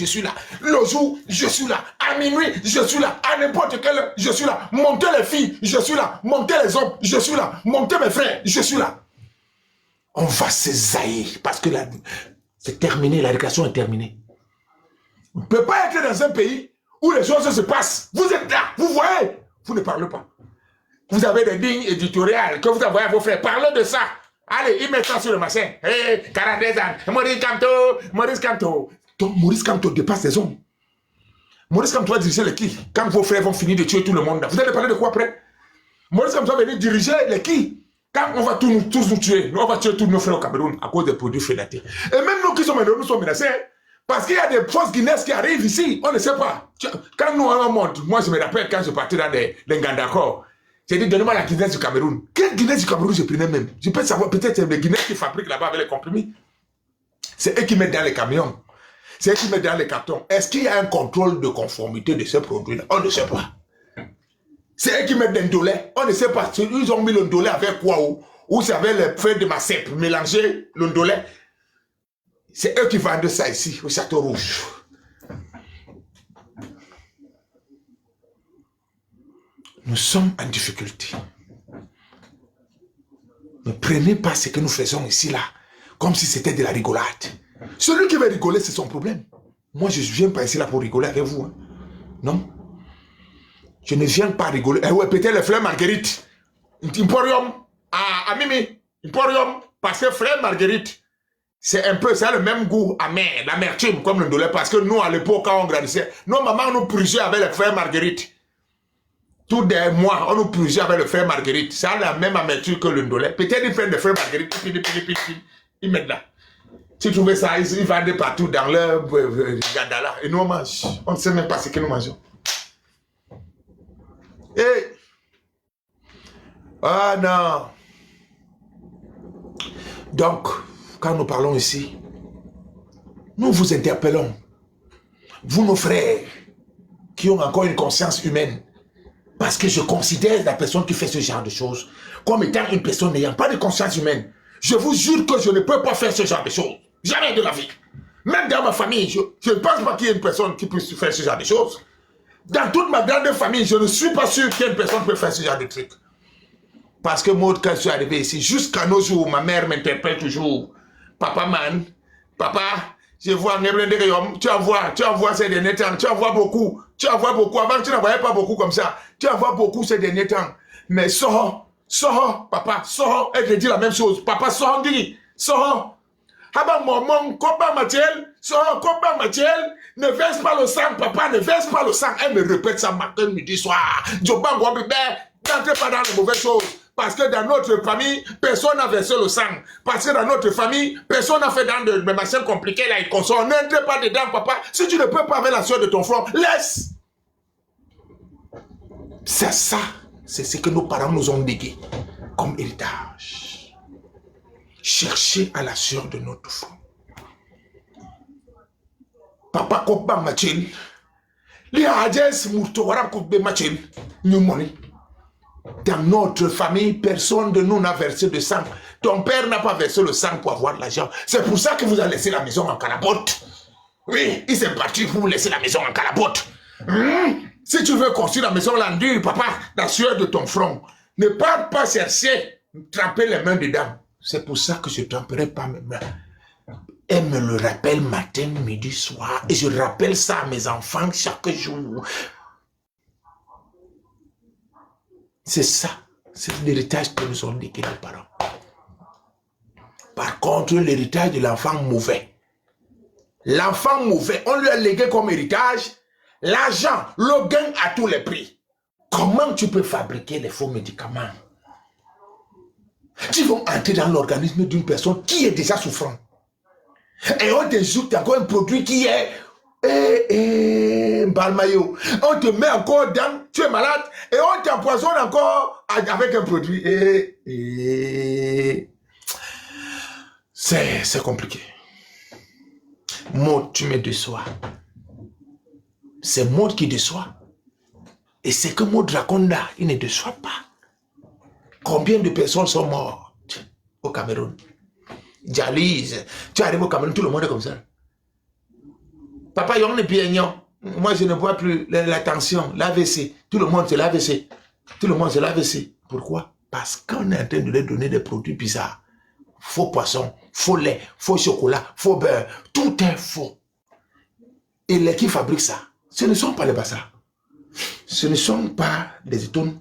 je suis là. Le jour, je suis là. À minuit, je suis là. À n'importe quelle heure, je suis là. Montez les filles, je suis là. Montez les hommes, je suis là. Montez mes frères, je suis là. On va se zaïr parce que c'est terminé, la récréation est terminée. On ne peut pas être dans un pays où les choses se passent. Vous êtes là, vous voyez, vous ne parlez pas. Vous avez des lignes éditoriales que vous envoyez à vos frères. Parlez de ça. Allez, ils mettent ça sur le machin. Hey, 42 ans, Maurice Kamto, Maurice Kamto. Donc Maurice Kamto dépasse les hommes. Maurice Kamto va diriger les qui? Quand vos frères vont finir de tuer tout le monde, vous allez parler de quoi après? Maurice Kamto va venir diriger les qui? Quand on va tous nous tuer, on va tuer tous nos frères au Cameroun à cause des produits félatés. Et même nous qui sommes menacés, parce qu'il y a des fausses Guinéennes qui arrivent ici, on ne sait pas. Quand nous on monte, moi je me rappelle quand je partais dans les Ngandakor, j'ai dit donnez-moi la Guinée du Cameroun. Quelle Guinée du Cameroun je prenais même? Je peux savoir, peut-être c'est les Guinéens qui fabriquent là-bas avec les comprimés. C'est eux qui mettent dans les camions. C'est eux qui mettent dans les cartons. Est-ce qu'il y a un contrôle de conformité de ces produits-là? On ne sait pas. C'est eux qui mettent des ndolés. On ne sait pas. Ils ont mis le ndolé avec quoi? Ou c'est avec les feuilles de macep mélanger le ndolé. C'est eux qui vendent ça ici, au Château Rouge. Nous sommes en difficulté. Ne prenez pas ce que nous faisons ici, là, comme si c'était de la rigolade. Celui qui veut rigoler, c'est son problème. Moi, je ne viens pas ici là pour rigoler avec vous. Hein. Non. Je ne viens pas rigoler. Eh ouais, peut-être les fleurs Marguerite. Emporium, à Mimi. Emporium, parce que fleurs Marguerite, c'est un peu, ça le même goût amer, l'amertume, comme le ndolé. Parce que nous, à l'époque, quand on grandissait, nos mamans nous purgeaient avec les fleurs Marguerite. Tous des mois, on nous purgeait avec le frère Marguerite. Ça a la même amertume que le ndolé. Peut-être ils prennent le frère Marguerite, ils mettent là. Si tu trouvez ça, ils vendent partout dans leur gadala. Et nous, on mange. On ne sait même pas ce que nous mangeons. Et... ah non. Donc, quand nous parlons ici, nous vous interpellons. Vous, nos frères, qui ont encore une conscience humaine. Parce que je considère la personne qui fait ce genre de choses comme étant une personne n'ayant pas de conscience humaine. Je vous jure que je ne peux pas faire ce genre de choses. Jamais de la vie. Même dans ma famille, je ne pense pas qu'il y ait une personne qui puisse faire ce genre de choses. Dans toute ma grande famille, je ne suis pas sûr qu'il y ait une personne qui peut faire ce genre de trucs. Parce que moi, quand je suis arrivé ici, jusqu'à nos jours, ma mère m'interpelle toujours. Papa man, papa, je vois tu envoies ces derniers temps, tu envoies beaucoup. Tu envoies beaucoup. Avant, tu n'envoyais pas beaucoup comme ça. Tu envoies beaucoup ces derniers temps. Mais sors, papa, sors. Elle te dit la même chose. Papa, sors, dit, sors. Haba maman, combat Mathiel, sors, combat Mathiel. Ne verse pas le sang, papa, ne verse pas le sang. Elle me répète ça matin, midi, soir. Joban, bébé, n'entrez pas dans les mauvaises choses. Parce que dans notre famille, personne n'a versé le sang. Parce que dans notre famille, personne n'a fait dans des machins compliqués là, ils consomment. N'entrez pas dedans, papa. Si tu ne peux pas avec la sueur de ton front, laisse. C'est ça. C'est ce que nos parents nous ont légué comme héritage. Chercher à la sueur de notre front. Papa Kokba Machel. Les Hadjes Moutouara Kokbe Machel. Nous money. Dans notre famille, personne de nous n'a versé de sang. Ton père n'a pas versé le sang pour avoir de l'argent. C'est pour ça que vous avez laissé la maison en calabote. Oui, il s'est parti pour vous laisser la maison en calabote. Si tu veux construire la maison l'endure, papa, la sueur de ton front, ne pars pas chercher, tremper les mains dedans. C'est pour ça que je ne tremperai pas mes mains. Elle me le rappelle matin, midi, soir. Et je rappelle ça à mes enfants chaque jour. C'est ça. C'est l'héritage que nous ont légué nos parents. Par contre, l'héritage de l'enfant mauvais. L'enfant mauvais, on lui a légué comme héritage l'argent, le gain à tous les prix. Comment tu peux fabriquer les faux médicaments? Qui vont entrer dans l'organisme d'une personne qui est déjà souffrante. Et on t'ajoute encore un produit qui est balmayo. On te met encore dans, tu es malade, et on t'empoisonne encore avec un produit. C'est compliqué. Maud, tu me déçois. C'est Maud qui déçoit. Et c'est que Maud raconte là, il ne déçoit pas. Combien de personnes sont mortes au Cameroun? Dialyse. Tu arrives au Cameroun, tout le monde est comme ça. Papa, il y a un piégnon. Moi, je ne vois plus la tension, l'AVC. Tout le monde, c'est l'AVC. Tout le monde, c'est l'AVC. Pourquoi? Parce qu'on est en train de leur donner des produits bizarres. Faux poisson, faux lait, faux chocolat, faux beurre. Tout est faux. Et les qui fabriquent ça, ce ne sont pas les Bassa. Ce ne sont pas les Etoun.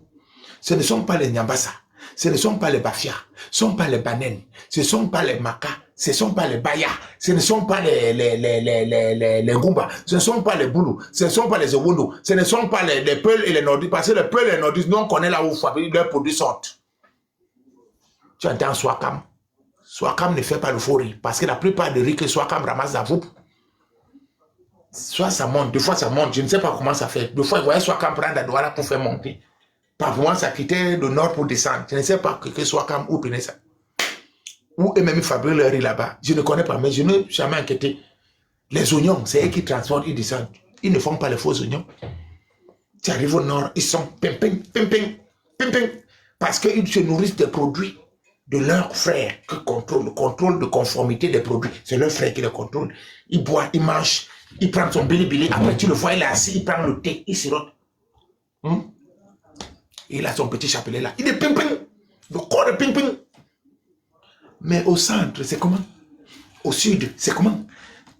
Ce ne sont pas les Nyambassa. Ce ne sont pas les Bafia. Ce ne sont pas les Banen. Ce ne sont pas les Maka. Ce ne sont pas les Baya. Ce ne sont pas les Goumba. Ce ne sont pas les Boulou. Ce ne sont pas les Owundo. Ce ne sont pas les Peuls et les Nordistes. Parce que les Peuls et les Nordistes, nous on connaît là où leurs produits sortent. Tu entends Swakam. Swakam ne fait pas le faux riz. Parce que la plupart des riz que Swakam ramasse à vous. Soit ça monte, deux fois ça monte. Je ne sais pas comment ça fait. Deux fois, vous voyez Swakam prendre à Douala pour faire monter. Par moi, ça quittait le nord pour descendre. Je ne sais pas que Swakam où prenait ça. Ou eux-mêmes fabriquent leur riz là-bas. Je ne connais pas, mais je n'ai jamais inquiété. Les oignons, c'est eux qui transportent, ils descendent. Ils ne font pas les faux oignons. Tu arrives au nord, ils sont pimping, pimping, pimping. Parce qu'ils se nourrissent des produits de leurs frères qui contrôlent le contrôle de conformité des produits. C'est leur frère qui les contrôle. Il boit, il mange, il prend son bilibili. Après, tu le vois, il est assis, il prend le thé, il sirote. Il a son petit chapelet là. Il est pimping. Le corps est pimping. Mais au centre, c'est comment? Au sud, c'est comment?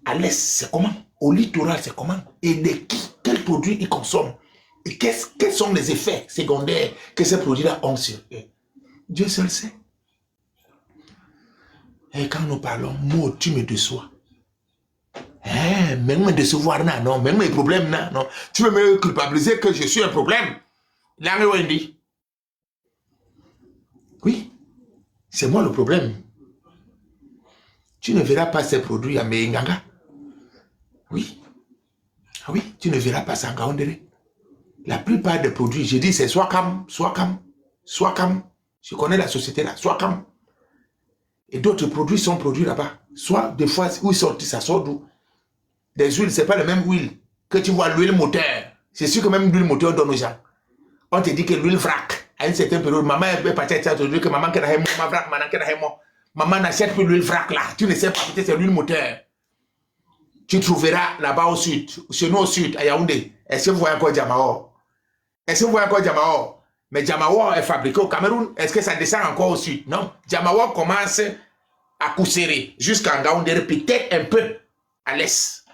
À l'est, c'est comment? Au littoral, c'est comment? Et de qui? Quels produits ils consomment? Et quels sont les effets secondaires que ces produits-là ont sur eux? Dieu seul sait. Et quand nous parlons, moi, tu me déçois. Même me décevoir, non. Même mes problèmes, non. Tu veux me culpabiliser que je suis un problème? Là, Wendy. Oui, c'est moi le problème. Tu ne verras pas ces produits à Meinganga. Oui. Ah oui, tu ne verras pas ça en Gaoundéré. La plupart des produits, j'ai dit, c'est Swakam. Je connais la société là, Swakam. Et d'autres produits sont produits là-bas. Soit des fois, où ils sortent, ça sort d'où? Des huiles, c'est pas la même huile. Que tu vois l'huile moteur. C'est sûr que même l'huile moteur donne aux gens. On te dit que l'huile vrac, à une certaine période, maman est partie à que maman qui maman n'achète plus l'huile vrac là. Tu ne sais pas, peut-être c'est l'huile moteur. Tu trouveras là-bas au sud, chez nous au sud, à Yaoundé. Est-ce que vous voyez encore Jamao? Est-ce que vous voyez encore Jamao? Mais Jamao est fabriqué au Cameroun. Est-ce que ça descend encore au sud? Non. Jamao commence à Kousseré jusqu'à Ngaoundéré, peut-être un peu à l'est.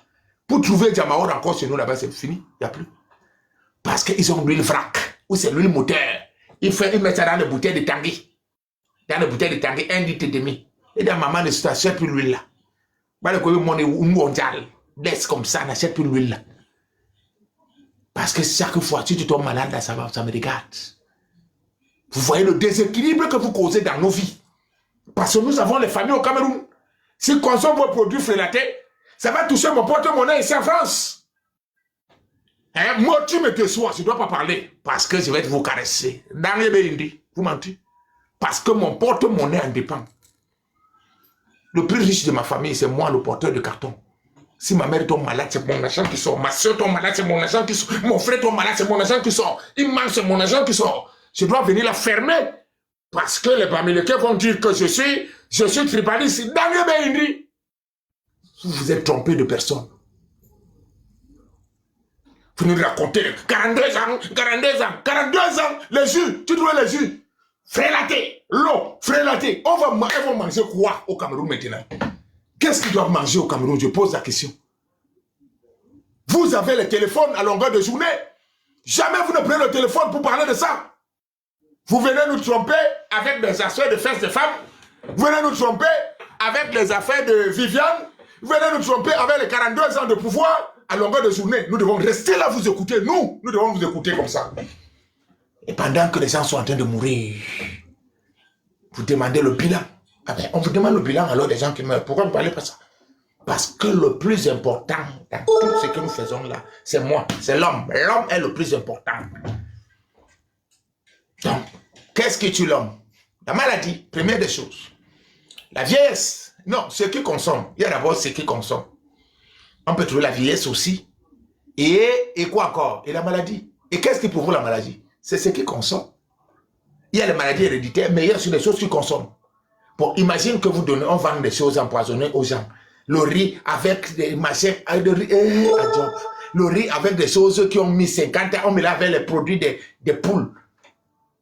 Pour trouver Jamao encore chez nous là-bas, c'est fini. Il n'y a plus. Parce qu'ils ont l'huile vrac, ou c'est l'huile moteur. Ils mettent ça dans les bouteilles de Tanguy. Dans les bouteilles de Tanguy, 1,5 litre. Et dans maman ne s'achète plus l'huile là. Bah, le monde mondial, laisse comme ça, n'achète plus l'huile là. Parce que chaque fois, si tu tombes malade, là, ça me regarde. Vous voyez le déséquilibre que vous causez dans nos vies. Parce que nous avons les familles au Cameroun. S'ils consomment vos produits frélatés, ça va toucher mon porte-monnaie ici en France. Hein? Moi, tu me déçois, je ne dois pas parler. Parce que je vais vous caresser. Dans les Béindi, vous mentez. Parce que mon porte-monnaie en dépend. Le plus riche de ma famille, c'est moi, le porteur de carton. Si ma mère tombe malade, c'est mon argent qui sort. Ma soeur tombe malade, c'est mon argent qui sort. Mon frère tombe malade, c'est mon argent qui sort. Il mange, c'est mon argent qui sort. Je dois venir la fermer. Parce que les Américains vont dire que je suis tribaliste. Dans les Béindi. Vous vous êtes trompé de personne. Vous nous racontez 42 ans, les jus, tu trouves les jus. Frélaté, l'eau, frélaté. On va manger quoi au Cameroun maintenant? Qu'est-ce qu'ils doivent manger au Cameroun? Je pose la question. Vous avez le téléphone à longueur de journée. Jamais vous ne prenez le téléphone pour parler de ça. Vous venez nous tromper avec des affaires de fesses de femmes. Vous venez nous tromper avec les affaires de Viviane. Vous venez nous tromper avec les 42 ans de pouvoir à longueur de journée. Nous devons rester là, vous écouter. Nous devons vous écouter comme ça. Et pendant que les gens sont en train de mourir, vous demandez le bilan. Ah ben, on vous demande le bilan alors des gens qui meurent. Pourquoi vous ne parlez pas ça? Parce que le plus important dans tout ce que nous faisons là, c'est moi, c'est l'homme. L'homme est le plus important. Donc, qu'est-ce qui tue l'homme? La maladie, première des choses. La vieillesse, non, ce qui consomme. Il y a d'abord ce qui consomme. On peut trouver la vieillesse aussi. Et quoi encore? Et la maladie. Et qu'est-ce qui provoque la maladie? C'est ce qui consomme. Il y a les maladies héréditaires, mais il y a aussi des choses qui consomment. Bon, imagine que vous donnez, on vend des choses empoisonnées aux gens. Le riz avec des machins, le riz avec des choses qui ont mis 50 ans, on met là avec les produits des poules.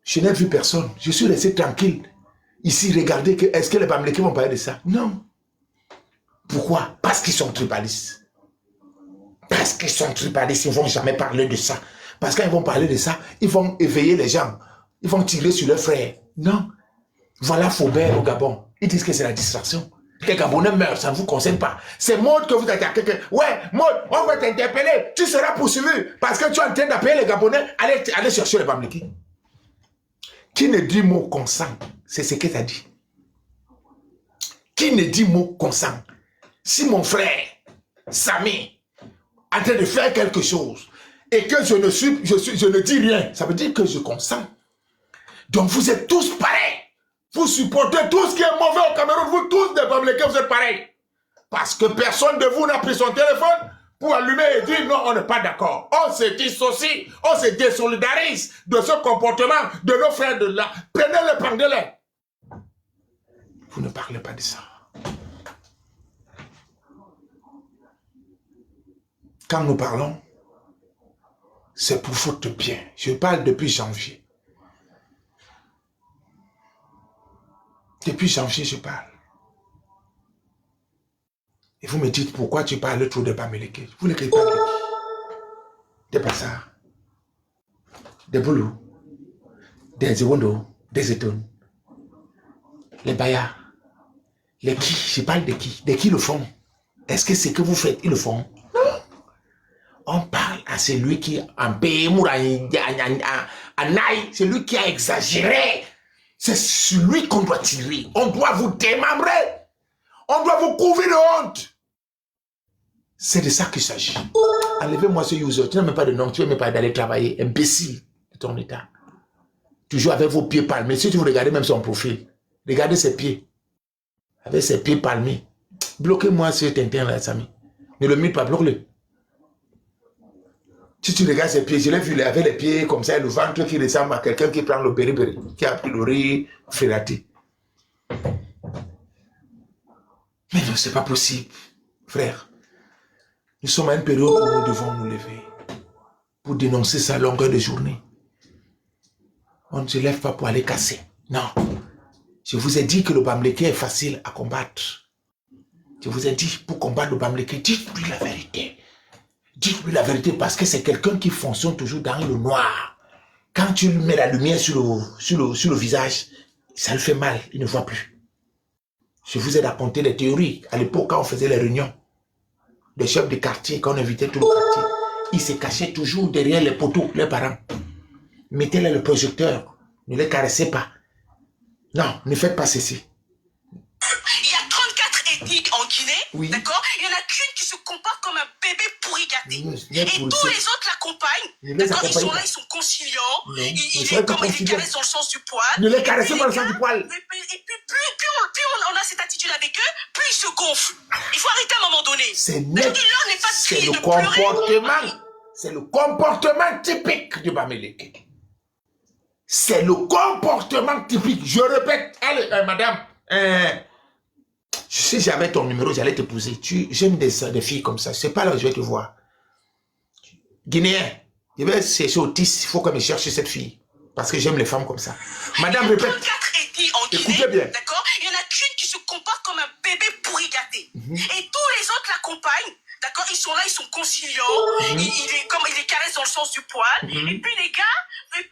Je n'ai vu personne. Je suis resté tranquille. Ici, regardez, est-ce que les Bamileke vont parler de ça? Non. Pourquoi? Parce qu'ils sont tribalistes. Parce qu'ils sont tribalistes, ils ne vont jamais parler de ça. Parce qu'ils vont parler de ça, ils vont éveiller les gens. Ils vont tirer sur leurs frères. Non. Voilà Faubert au Gabon. Ils disent que c'est la distraction. Les Gabonais meurent, ça ne vous concerne pas. C'est Maud que vous attaquez. Ouais, Maud, on va t'interpeller. Tu seras poursuivi parce que tu es en train d'appeler les Gabonais. Allez chercher les Bamileke. Qui ne dit mot consent? C'est ce que tu as dit. Qui ne dit mot consent? Si mon frère, Samy, est en train de faire quelque chose et que je ne dis rien, ça veut dire que je consens. Donc vous êtes tous pareils. Vous supportez tout ce qui est mauvais au Cameroun. Vous tous des Bamileke, vous êtes pareils. Parce que personne de vous n'a pris son téléphone pour allumer et dire non, on n'est pas d'accord. On se dissocie, on se désolidarise de ce comportement de nos frères de là. Prenez-les, pendez-les. Vous ne parlez pas de ça. Quand nous parlons, c'est pour votre bien. Je parle depuis janvier. Depuis janvier, je parle. Et vous me dites pourquoi tu parles trop de Bamileke. Vous ne parlez pas de qui? Des Bassards, des Boulou, des Iwondo, des Etoun, les Bayards, les qui? Je parle de qui? De qui le font? Est-ce que c'est que vous faites, ils le font? Non. On parle à celui qui, en Bémouraï, c'est lui qui a exagéré. C'est celui qu'on doit tirer. On doit vous démembrer. On doit vous couvrir de honte. C'est de ça qu'il s'agit. Enlevez-moi ce user. Tu n'as même pas de nom. Tu n'as même pas d'aller travailler. Imbécile de ton état. Toujours avec vos pieds palmés. Si tu vous regardez même son profil, regardez ses pieds. Avec ses pieds palmés. Bloquez-moi ce Tintin là, Samy. Ne le mute pas, bloque-le. Si tu regardes ses pieds, je l'ai vu avec les pieds comme ça, le ventre qui ressemble à quelqu'un qui prend le beriberi, qui a pris le riz ferraté. Mais non, c'est pas possible, frère. Nous sommes à une période où nous devons nous lever pour dénoncer sa longueur de journée. On ne se lève pas pour aller casser. Non. Je vous ai dit que le Bamileke est facile à combattre. Je vous ai dit, pour combattre le Bamileke, dites-lui la vérité. Dites-lui la vérité parce que c'est quelqu'un qui fonctionne toujours dans le noir. Quand tu lui mets la lumière sur le visage, ça lui fait mal, il ne voit plus. Je vous ai raconté les théories. À l'époque, quand on faisait les réunions, les chefs de quartier, quand on invitait tout le quartier, ils se cachaient toujours derrière les poteaux, leurs parents. Mettez-les le projecteur, ne les caressez pas. Non, ne faites pas ceci. Il y a 34 ethnies en Guinée, oui. D'accord? Il n'y en a qu'une qui se comporte comme un bébé pourri gâté. Et tous les autres l'accompagnent. D'accord? Ils sont là, ils sont conciliants. Ils caressent dans le sens du poil. Ne les caressez pas dans le sens du poil. Et puis plus on a cette attitude avec eux, plus ils se gonflent. Il faut arrêter à un moment donné. C'est le comportement. C'est le comportement typique du Bamileke. C'est le comportement typique. Je répète, allez, madame, si j'avais ton numéro, j'allais t'épouser. J'aime des filles comme ça. C'est pas là où je vais te voir. Guinéen, je vais chercher autiste. Il faut que je cherche cette fille. Parce que j'aime les femmes comme ça. Madame, répète. Écoutez bien. D'accord? Il n'y en a qu'une qui se comporte comme un bébé pourri gâté. Et tous les autres l'accompagnent. D'accord? Ils sont là, ils sont conciliants. Ils les caressent dans le sens du poil. Et puis les gars, plus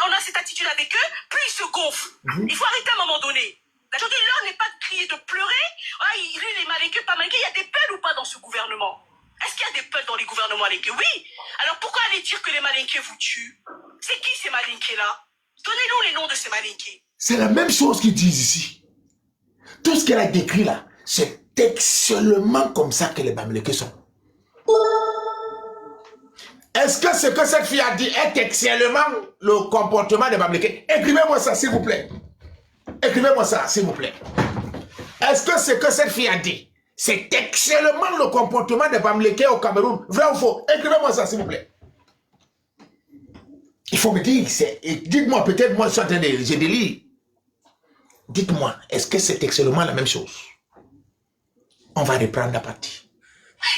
on a cette attitude avec eux, plus ils se gonflent. Il faut arrêter à un moment donné. Aujourd'hui, l'heure n'est pas de crier, de pleurer. Ah, les Malinqués, pas Malinqués. Il y a des peuls ou pas dans ce gouvernement? Est-ce qu'il y a des peuls dans les gouvernements Malinqués? Oui. Alors pourquoi aller dire que les Malinqués vous tuent? C'est qui ces Malinqués-là? Donnez-nous les noms de ces Malinqués. C'est la même chose qu'ils disent ici. Tout ce qu'elle a décrit là, c'est seulement comme ça que les Bamileke sont. Est-ce que ce que cette fille a dit est excellent le comportement des Bamileke? Écrivez-moi ça, s'il vous plaît. Écrivez-moi ça, s'il vous plaît. Est-ce que ce que cette fille a dit, c'est excellent le comportement des Bamileke au Cameroun? Vrai ou faux? Écrivez-moi ça, s'il vous plaît. Il faut me dire, dites-moi, peut-être moi, j'ai des livres. Dites-moi, est-ce que c'est excellent la même chose? On va reprendre la partie.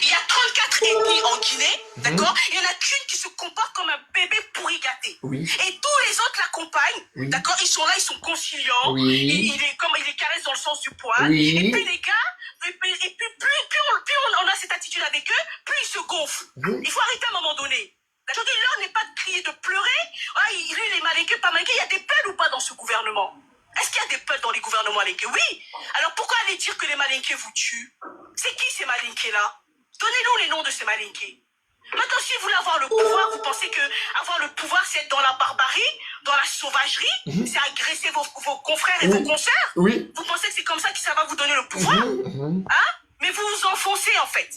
Il y a 34 ethnies en Guinée, d'accord? Il n'y en a qu'une qui se comporte comme un bébé pourri gâté. Oui. Et tous les autres l'accompagnent, Oui. d'accord? Ils sont là, ils sont conciliants. Oui. Il les caresse dans le sens du poil. Oui. Et puis les gars, et puis plus on a cette attitude avec eux, plus ils se gonflent. Il faut arrêter à un moment donné. D'accord? L'heure n'est pas de crier, de pleurer. Ah, lui, il est malinqué, pas malinqué. Il y a des peuls ou pas dans ce gouvernement? Est-ce qu'il y a des peuls dans les gouvernements malinqués? Oui. Alors pourquoi aller dire que les malinqués vous tuent? C'est qui ces malinqués-là? Donnez-nous les noms de ces malinqués. Maintenant, si vous voulez avoir le pouvoir, vous pensez que avoir le pouvoir, c'est être dans la barbarie, dans la sauvagerie, c'est agresser vos confrères et vos consoeurs? Oui. Vous pensez que c'est comme ça que ça va vous donner le pouvoir? Hein? Mais vous vous enfoncez, en fait.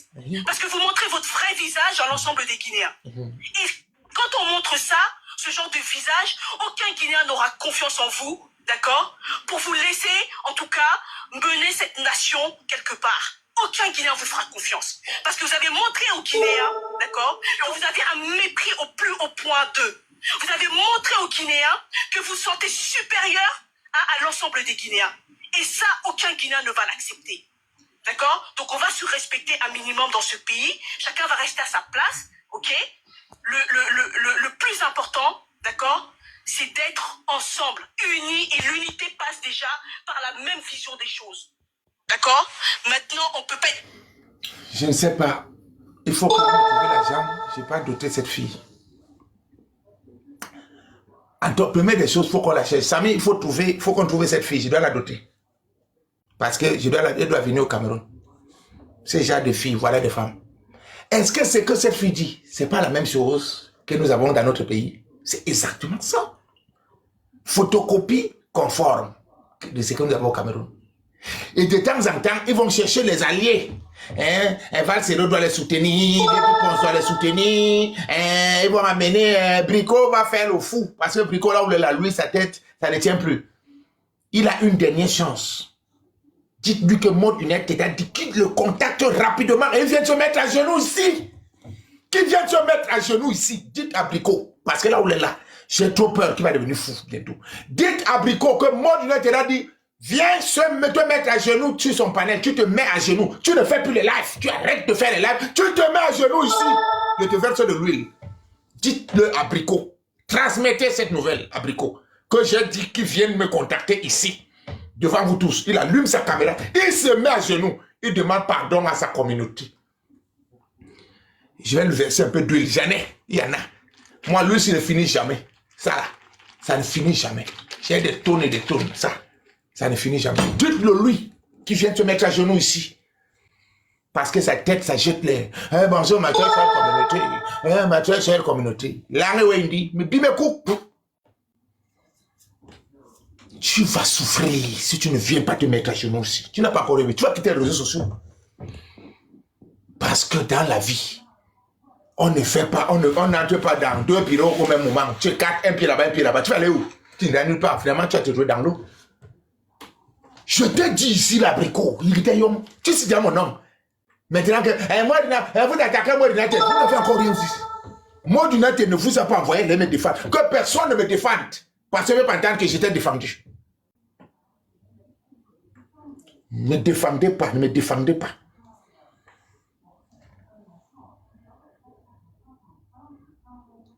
Parce que vous montrez votre vrai visage à l'ensemble des Guinéens. Et quand on montre ça, ce genre de visage, aucun Guinéen n'aura confiance en vous, d'accord? Pour vous laisser, en tout cas, mener cette nation quelque part. Aucun Guinéen vous fera confiance. Parce que vous avez montré aux Guinéens, d'accord, que vous avez un mépris au plus haut point d'eux. Vous avez montré aux Guinéens que vous sentez supérieur à l'ensemble des Guinéens. Et ça, aucun Guinéen ne va l'accepter. D'accord? Donc on va se respecter un minimum dans ce pays. Chacun va rester à sa place, ok? Le plus important, d'accord, c'est d'être ensemble, unis. Et l'unité passe déjà par la même vision des choses. D'accord? Maintenant, on peut pas être... Je ne sais pas. Il faut que vous trouviez l'argent. Je n'ai pas doté cette fille. En tant que première des choses, il faut qu'on la cherche. Samy, il faut qu'on trouve cette fille. Je dois la doter. Parce que elle doit venir au Cameroun. C'est genre de filles, voilà des femmes. Est-ce que ce que cette fille dit, ce n'est pas la même chose que nous avons dans notre pays? C'est exactement ça. Photocopie conforme de ce que nous avons au Cameroun. Et de temps en temps, ils vont chercher les alliés. Valsero doit les soutenir, Ponce doit les soutenir. Ils vont amener, Brico va faire le fou. Parce que Brico, là où il a loué sa tête, ça ne tient plus. Il a une dernière chance. Dites-lui que Maud United a dit qu'il le contacte rapidement et il vient de se mettre à genoux ici. Qu'il vient de se mettre à genoux ici. Dites à Brico, parce que là où il est là, j'ai trop peur qu'il va devenir fou bientôt. Dites à Brico que Maud United a dit, viens te mettre à genoux sur son panel, tu te mets à genoux, tu ne fais plus les lives, tu arrêtes de faire les lives, tu te mets à genoux ici, je te verse de l'huile. Dites-le à Brico, transmettez cette nouvelle à Brico, que j'ai dit qu'il vienne me contacter ici, devant vous tous. Il allume sa caméra, il se met à genoux, il demande pardon à sa communauté. Je vais lui verser un peu d'huile, j'en ai, il y en a. Moi, lui, ça ne finit jamais. Ça là, ça ne finit jamais. J'ai des tonnes et des tonnes, ça ne finit jamais. Dites-le lui qui vient se mettre à genoux ici. Parce que sa tête, ça jette les... bonjour, ma très chère communauté. Ma très chère communauté. Là, Wendy, mais bimeko. Tu vas souffrir si tu ne viens pas te mettre à genoux ici. Tu n'as pas encore rêvé. Tu vas quitter les réseaux sociaux. Parce que dans la vie, on ne fait pas, on n'entre pas dans deux bureaux au même moment. Tu es quatre, un pied là-bas, un pied là-bas. Tu vas aller où? Tu n'annules pas. Finalement, tu vas te trouver dans l'eau. Je te dis ici, l'abricot, il était young. Tu sais déjà mon nom. Maintenant que, moi, vous attaquez moi, vous ne faites encore rien aussi. Moi, ne vous a pas envoyé de me défendre. Que personne ne me défende. Parce que je ne veux pas entendre que j'étais défendu. Ne défendez pas, ne me défendez pas.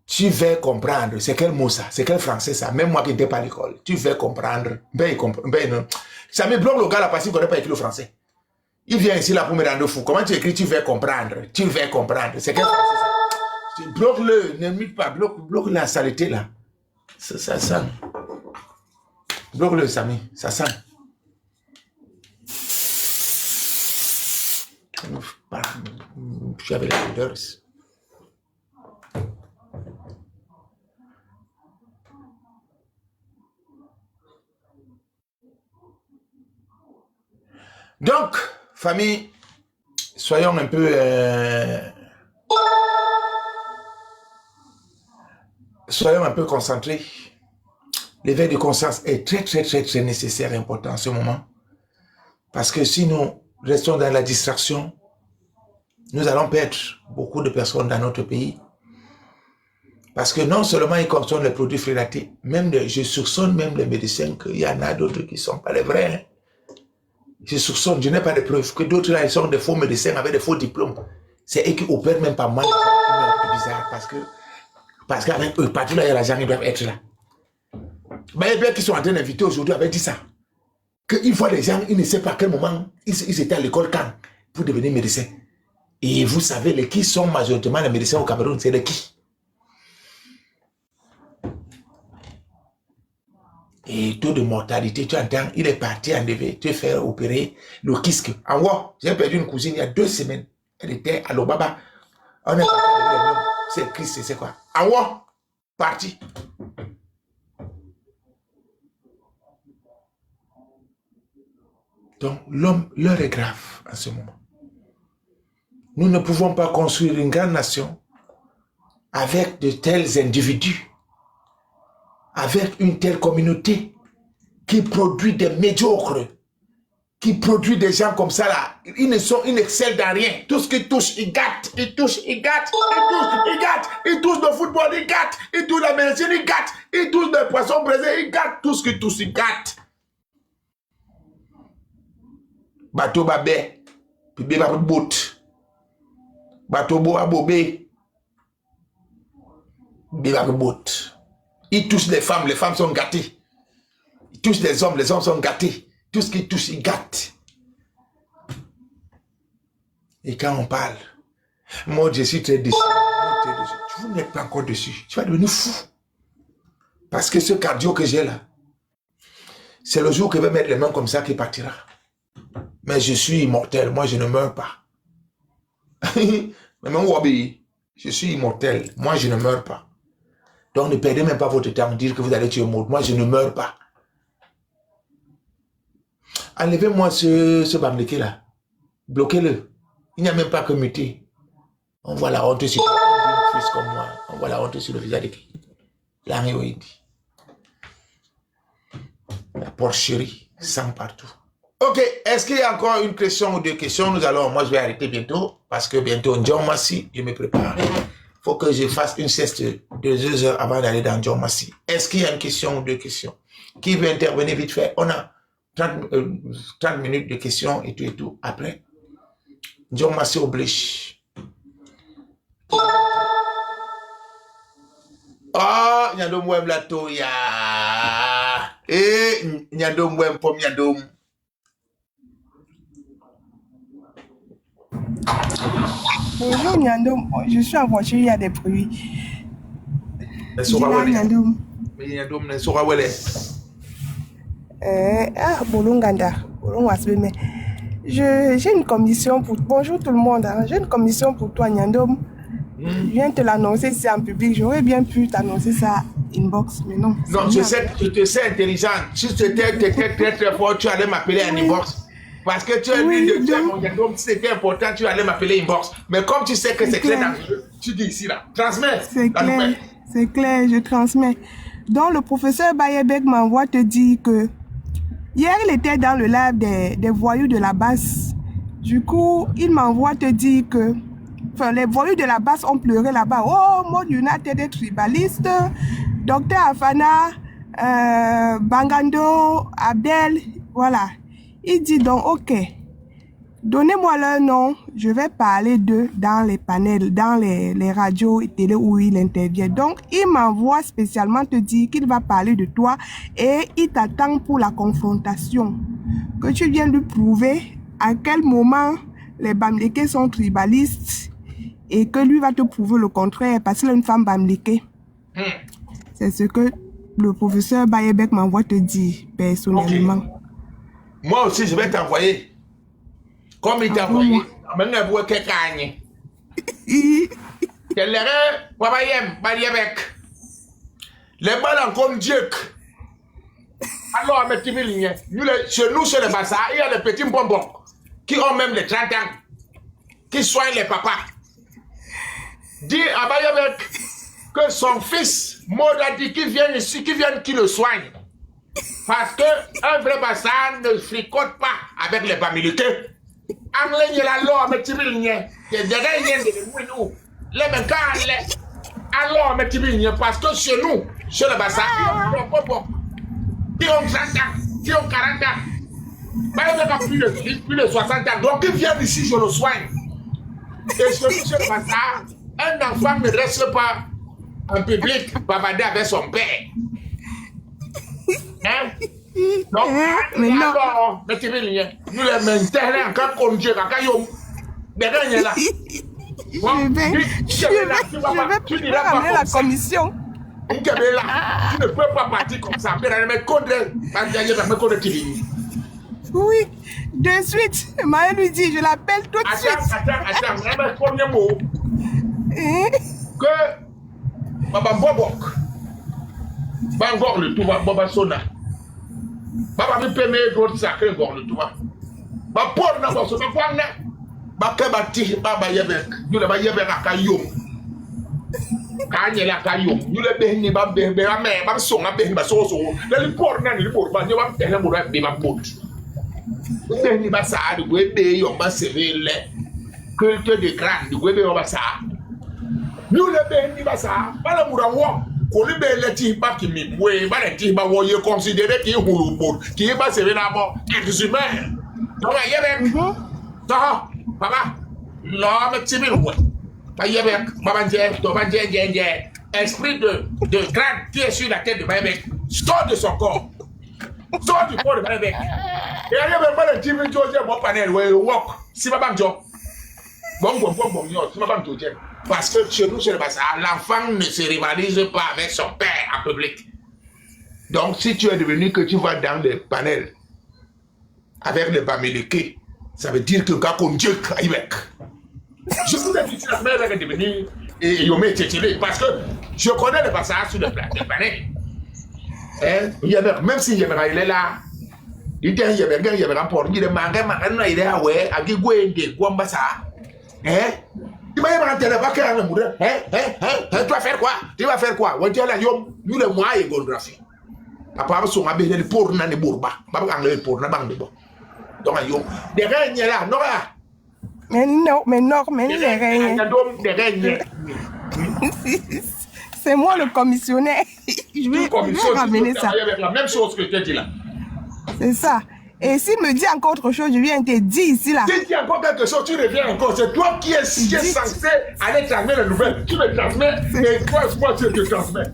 Tu vas comprendre. C'est quel mot ça? C'est quel français ça? Même moi qui n'étais pas à l'école. Tu vas comprendre. Non. Ça me bloque le gars là parce qu'il ne connaît pas écrit le français. Il vient ici là pour me rendre fou. Comment tu écris? Tu vas comprendre. Tu vas comprendre. C'est quel français ça? Bloque-le. Ne mute pas. Bloque la saleté là. Ça sent. Bloque-le, Samy. Ça sent. J'avais la odeur. Donc, famille, soyons un peu... soyons un peu concentrés. L'éveil de conscience est très nécessaire et important en ce moment. Parce que si nous restons dans la distraction, nous allons perdre beaucoup de personnes dans notre pays. Parce que non seulement ils consomment les produits frelatés, même je soupçonne même les médecins qu'il y en a d'autres qui ne sont pas les vrais. Je soupçonne, je n'ai pas de preuves, que d'autres là, ils sont des faux médecins avec des faux diplômes. C'est eux qui opèrent même pas mal. C'est bizarre parce qu'avec eux, partout là, il y a l'argent, ils doivent être là. Mais les gens qui sont en train d'inviter aujourd'hui avaient dit ça. Qu'une fois les gens, ils ne savent pas à quel moment ils étaient à l'école quand pour devenir médecins. Et vous savez, qui sont majoritairement les médecins au Cameroun, c'est de qui? Et taux de mortalité, tu entends, il est parti enlever, tu fais opérer le kisque. En gros, j'ai perdu une cousine il y a 2 semaines. Elle était à l'Obaba. On est parti enlever les noms. C'est Christ, c'est quoi? En gros, parti. Donc, l'heure est grave en ce moment. Nous ne pouvons pas construire une grande nation avec de tels individus, avec une telle communauté qui produit des médiocres, qui produit des gens comme ça là. Ils n'excellent dans rien. Tout ce qu'ils touchent, ils gâtent, ils touchent, ils gâtent, ils gâtent, ils touchent le football, ils gâtent, ils touchent la médecine, ils gâtent, ils touchent le poisson braisé, ils gâtent, tout ce qu'ils touchent, ils gâtent. Bateau babé, puis béba bout. Bateau boa bobé, béba bout. Ils touchent les femmes sont gâtées. Ils touchent les hommes sont gâtés. Tout ce qu'ils touchent, ils gâtent. Et quand on parle, moi je suis très déçu. Vous n'êtes pas encore dessus. Tu vas devenir fou. Parce que ce cardio que j'ai là, c'est le jour que je vais mettre les mains comme ça qu'il partira. Mais je suis immortel, moi je ne meurs pas. Mais même Wabi, je suis immortel, moi je ne meurs pas. Donc ne perdez même pas votre temps à dire que vous allez tuer Maud, moi je ne meurs pas. Enlevez-moi ce bamléké là, bloquez-le. Il n'y a même pas que muter. On voit la honte sur un fils comme moi, on voit la honte sur le visage de qui? L'annéoïde. La porcherie, sang partout. Ok, est-ce qu'il y a encore une question ou 2 questions? Moi je vais arrêter bientôt, parce que bientôt John Massy, je me prépare. Il faut que je fasse une sieste de 2 heures avant d'aller dans John Massy. Est-ce qu'il y a une question ou 2 questions? Qui veut intervenir vite fait? On a 30 minutes de questions et tout. Après, John Massy oblige. Oh, nyado mwem la to ya. Nyado mwem pom nyado. Bonjour Nyandom, je suis en voiture, il y a des bruits. Nyandom. Bolonganda. J'ai une commission pour... Bonjour tout le monde, hein. J'ai une commission pour toi Nyandom. Je viens te l'annoncer ici en public. J'aurais bien pu t'annoncer ça inbox, mais non. Non, je te sais intelligent. Si tu étais très fort, tu allais m'appeler en inbox. Parce que tu as dit de dire mon Nyandom, si c'était important, tu allais m'appeler inbox. Mais comme tu sais que c'est très dangereux, tu dis ici là, transmets. C'est clair, je transmets. Donc le professeur Bayebek m'envoie te dire que hier il était dans le live des voyous de la basse. Du coup, il m'envoie te dire que les voyous de la basse ont pleuré là-bas. Oh, Maud United des tribalistes, Docteur Afana, Bangando, Abdel, voilà. Il dit donc, ok, donnez-moi leur nom, je vais parler d'eux dans les panels, dans les radios et télé où il intervient. Donc, il m'envoie spécialement te dire qu'il va parler de toi et il t'attend pour la confrontation. Que tu viennes lui prouver à quel moment les Bamlékés sont tribalistes et que lui va te prouver le contraire parce qu'il est une femme Bamléké. C'est ce que le professeur Bayebek m'envoie te dire personnellement. Okay. Moi aussi, je vais t'envoyer. Comme il t'a envoyé. Les balles comme Dieu. Alors, chez nous, chez les Bassa, il y a des petits bonbons qui ont même les 30 ans, qui soignent les papas. Dis à Bayabek que son fils, Maud a dit qu'il vienne ici, qui le soigne. Parce qu'un vrai Bassa ne fricote pas avec les Bamileke. Anglais, il y a la loi, mais tu veux rien. Il y a des gens qui ont les mêmes cas, alors, mais tu veux rien. Parce que chez nous, chez les Bassa, qui ont 30 ans, qui ont 40 ans. Plus de 60 ans. Donc, il vient ici, je le soigne. Et je dis, je pas ça. Un enfant ne reste pas en public, bavarder avec son père. Hein? Donc, mais non. Alors, nous les maintenons encore comme Dieu, quand il est là. Je vais ramener la commission. Tu ne peux pas partir comme ça. Oui, de suite, Maël lui dit, je l'appelle tout de suite. Attends, premier mot. Que Baba Bobok, Bangor le Touba, Baba Sona, Baba Mipeme, d'autres sacrés, Bangor le Touba. Baba Paul n'a pas son enfant, Baba Bati, Baba Yabek, nous le Bayabek à Kayum. Kanyela Kayum, nous le Béni, Baba Béramé, Baba Songa Béni, Basoso, le port n'a le port, Baba Télé Moura, Baba Bout. Béni Bassa, de Wébé, Yomba Séville, culture de crâne, de Wébé Obassa. Nous le Béni Bassa, Bala Mourawa. Qu'on lui met les timbas qui m'y bouent, les timbas où il est considéré qu'il est houlou, qui est pas sévère d'abord, ex-humain. Donc, il y avait. Ça, papa, l'homme est civil, ouais. Il y avait, papa, esprit de crâne qui est sur la tête de Baébek, sort de son corps, sort du corps de Baébek. Et il y avait pas de timide, bon panel, ouais, walk, si ma banque, bon, si ma banque, parce que chez nous, c'est le bazar. L'enfant ne se rivalise pas avec son père en public. Donc, si tu es devenu que tu vas dans les panels avec les Bamileke, ça veut dire que quand on dit Kaïbek. Je vous ai dit que la mère est devenue Yomé Tchétchélé parce que je connais le bazar sur les panels. Même si Yémera, il est là, il dit qu'il y avait un port, il est manqué, il est là, ouais, à Gigoué, des Guambassa. Tu vas faire quoi? Tu vas faire quoi? Nous le mois et Goldrafi. Papa, son abbé, le pour Nani Bourba. Papa, le pour Naban de Bon. Donc, des règnes là, non? Mais les règnes. C'est moi le commissionnaire. Je vais ramener ça. La même chose que tu as dit là. C'est ça. Et s'il me dit encore autre chose, je viens te dire ici là. Si tu dis encore quelque chose, tu reviens encore. C'est toi qui es censé aller transmettre les nouvelles. Tu me transmets et toi, tu te transmets.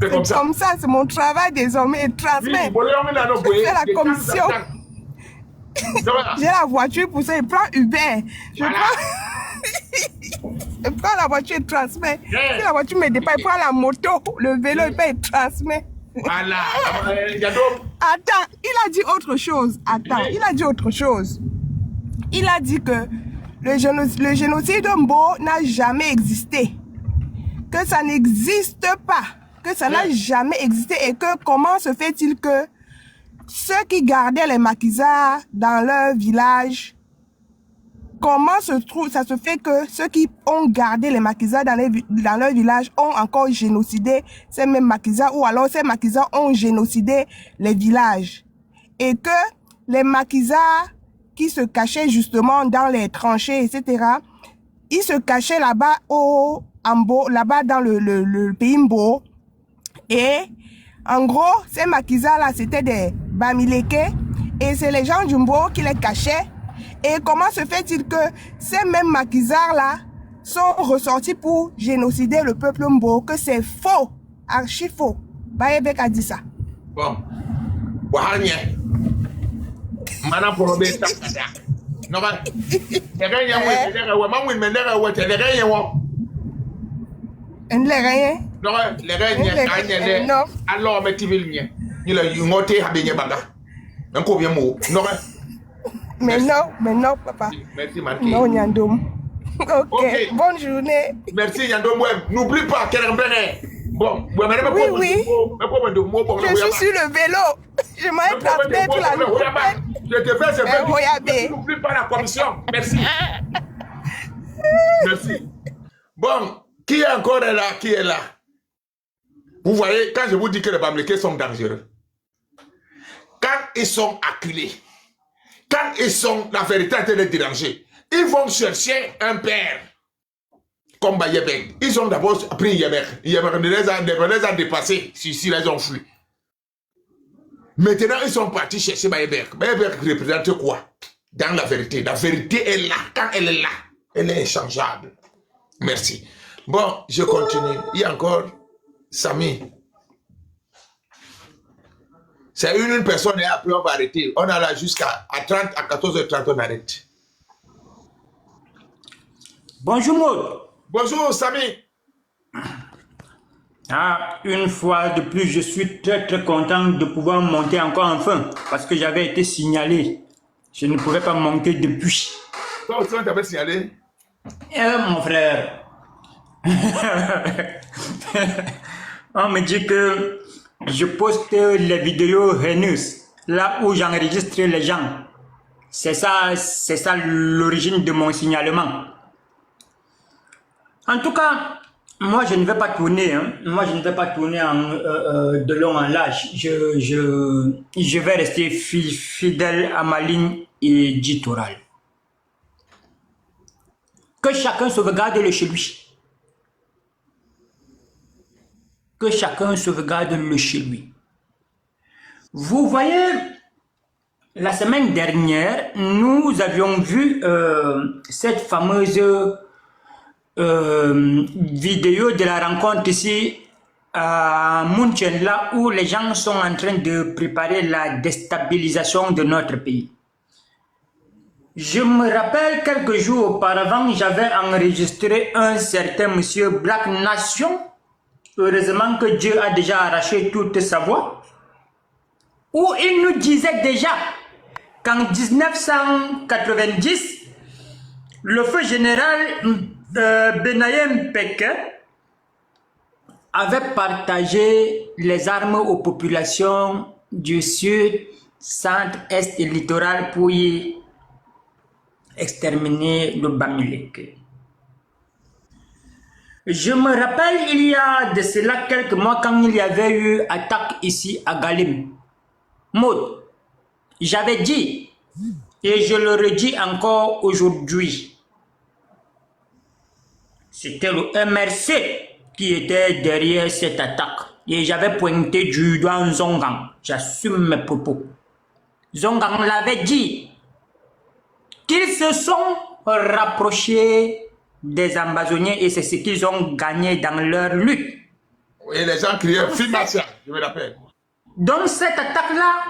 C'est comme ça. Comme ça, c'est mon travail désormais et transmettre. Je fais la commission. J'ai la voiture pour ça, je prends Uber. Je prends la voiture et transmets. Si la voiture me dépasse, je prends la moto, le vélo et transmet. Voilà. Attends, il a dit autre chose. Il a dit que le génocide Mbo n'a jamais existé. Que ça n'existe pas. Que ça n'a jamais existé. Et que comment se fait-il que ceux qui gardaient les maquisards dans leur village, comment ça se fait que ceux qui ont gardé les maquisards dans leur village ont encore génocidé ces mêmes maquisards, ou alors ces maquisards ont génocidé les villages. Et que les maquisards qui se cachaient justement dans les tranchées, etc., ils se cachaient là-bas là-bas dans le pays Mbo. Et en gros, ces maquisards-là, c'était des Bamileke, et c'est les gens du Mbo qui les cachaient. Et comment se fait-il que ces mêmes maquisards-là sont ressortis pour génocider le peuple Mbo, que c'est faux, archi faux? Baébek a dit ça. Bon. Mana pour le tapata. Non, mais les rien. Non, les rien. Alors, mais tu veux rien. Il a eu un côté à bien baga. Un coup bien mot. Non, mais non, papa. Merci, Marquis. Non, Nyandoum. Ok, bonne journée. Merci, Nyandoum. N'oublie pas qu'elle est bon. Oui. Je suis sur le vélo. Je m'en transmettre la nouvelle. Je te fais ce vélo. N'oublie pas la commission. Merci. Merci. Bon, qui est encore là? Qui est là? Vous voyez, quand je vous dis que les Bamileke sont dangereux, quand ils sont acculés, quand ils sont la vérité de les déranger, ils vont chercher un père comme Bayebek. Ils ont d'abord pris Yemer. Yemer les a dépassés, si les ont fui. Maintenant, ils sont partis chercher Bayeberg. Bayeberg représente quoi? Dans la vérité. La vérité est là. Quand elle est là, elle est échangeable. Merci. Bon, je continue. Il y a encore Samy. C'est une personne et après on va arrêter. On a là jusqu'à 14h30, on arrête. Bonjour Maud. Bonjour Samy. Ah, une fois de plus, je suis très content de pouvoir monter encore enfin parce que j'avais été signalé. Je ne pouvais pas monter depuis. Toi aussi on t'avait signalé? Mon frère. On me dit que je poste les vidéos haineuses là où j'enregistre les gens. C'est ça l'origine de mon signalement. En tout cas, moi je ne vais pas tourner. Moi je ne vais pas tourner de long en large. Je vais rester fidèle à ma ligne éditoriale. Que chacun sauvegarde le chez lui. Que chacun sauvegarde le chez lui. Vous voyez, la semaine dernière, nous avions vu cette fameuse vidéo de la rencontre ici à Munchen, là où les gens sont en train de préparer la déstabilisation de notre pays. Je me rappelle quelques jours auparavant, j'avais enregistré un certain monsieur Black Nation. Heureusement que Dieu a déjà arraché toute sa voix. Où il nous disait déjà qu'en 1990, le feu général Benayem Peke avait partagé les armes aux populations du sud, centre, est et littoral pour y exterminer le Bamileke. Je me rappelle, il y a de cela quelques mois, quand il y avait eu attaque ici à Galim. Maud, j'avais dit, et je le redis encore aujourd'hui, c'était le MRC qui était derrière cette attaque. Et j'avais pointé du doigt Zongang. J'assume mes propos. Zongang l'avait dit qu'ils se sont rapprochés des Ambazoniens et c'est ce qu'ils ont gagné dans leur lutte. Et les gens criaient Fimacia, je me rappelle. Dans cette attaque-là,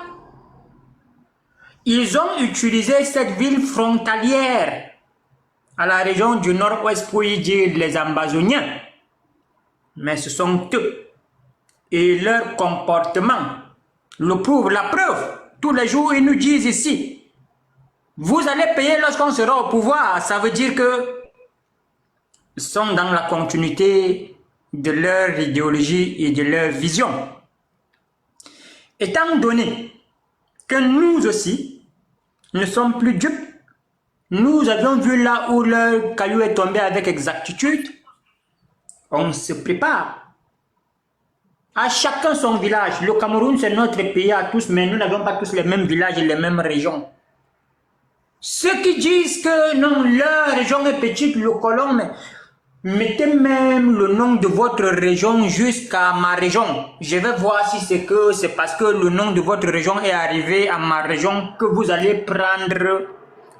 ils ont utilisé cette ville frontalière à la région du nord-ouest pour y dire les Ambazoniens. Mais ce sont eux. Et leur comportement le prouve. La preuve, tous les jours, ils nous disent ici, vous allez payer lorsqu'on sera au pouvoir. Ça veut dire que ils sont dans la continuité de leur idéologie et de leur vision. Étant donné que nous aussi ne sommes plus dupes, nous avions vu là où leur caillou est tombé avec exactitude, on se prépare. À chacun son village. Le Cameroun, c'est notre pays à tous, mais nous n'avons pas tous les mêmes villages et les mêmes régions. Ceux qui disent que non, leur région est petite, le colon, mais mettez même le nom de votre région jusqu'à ma région. Je vais voir si c'est parce que le nom de votre région est arrivé à ma région que vous allez prendre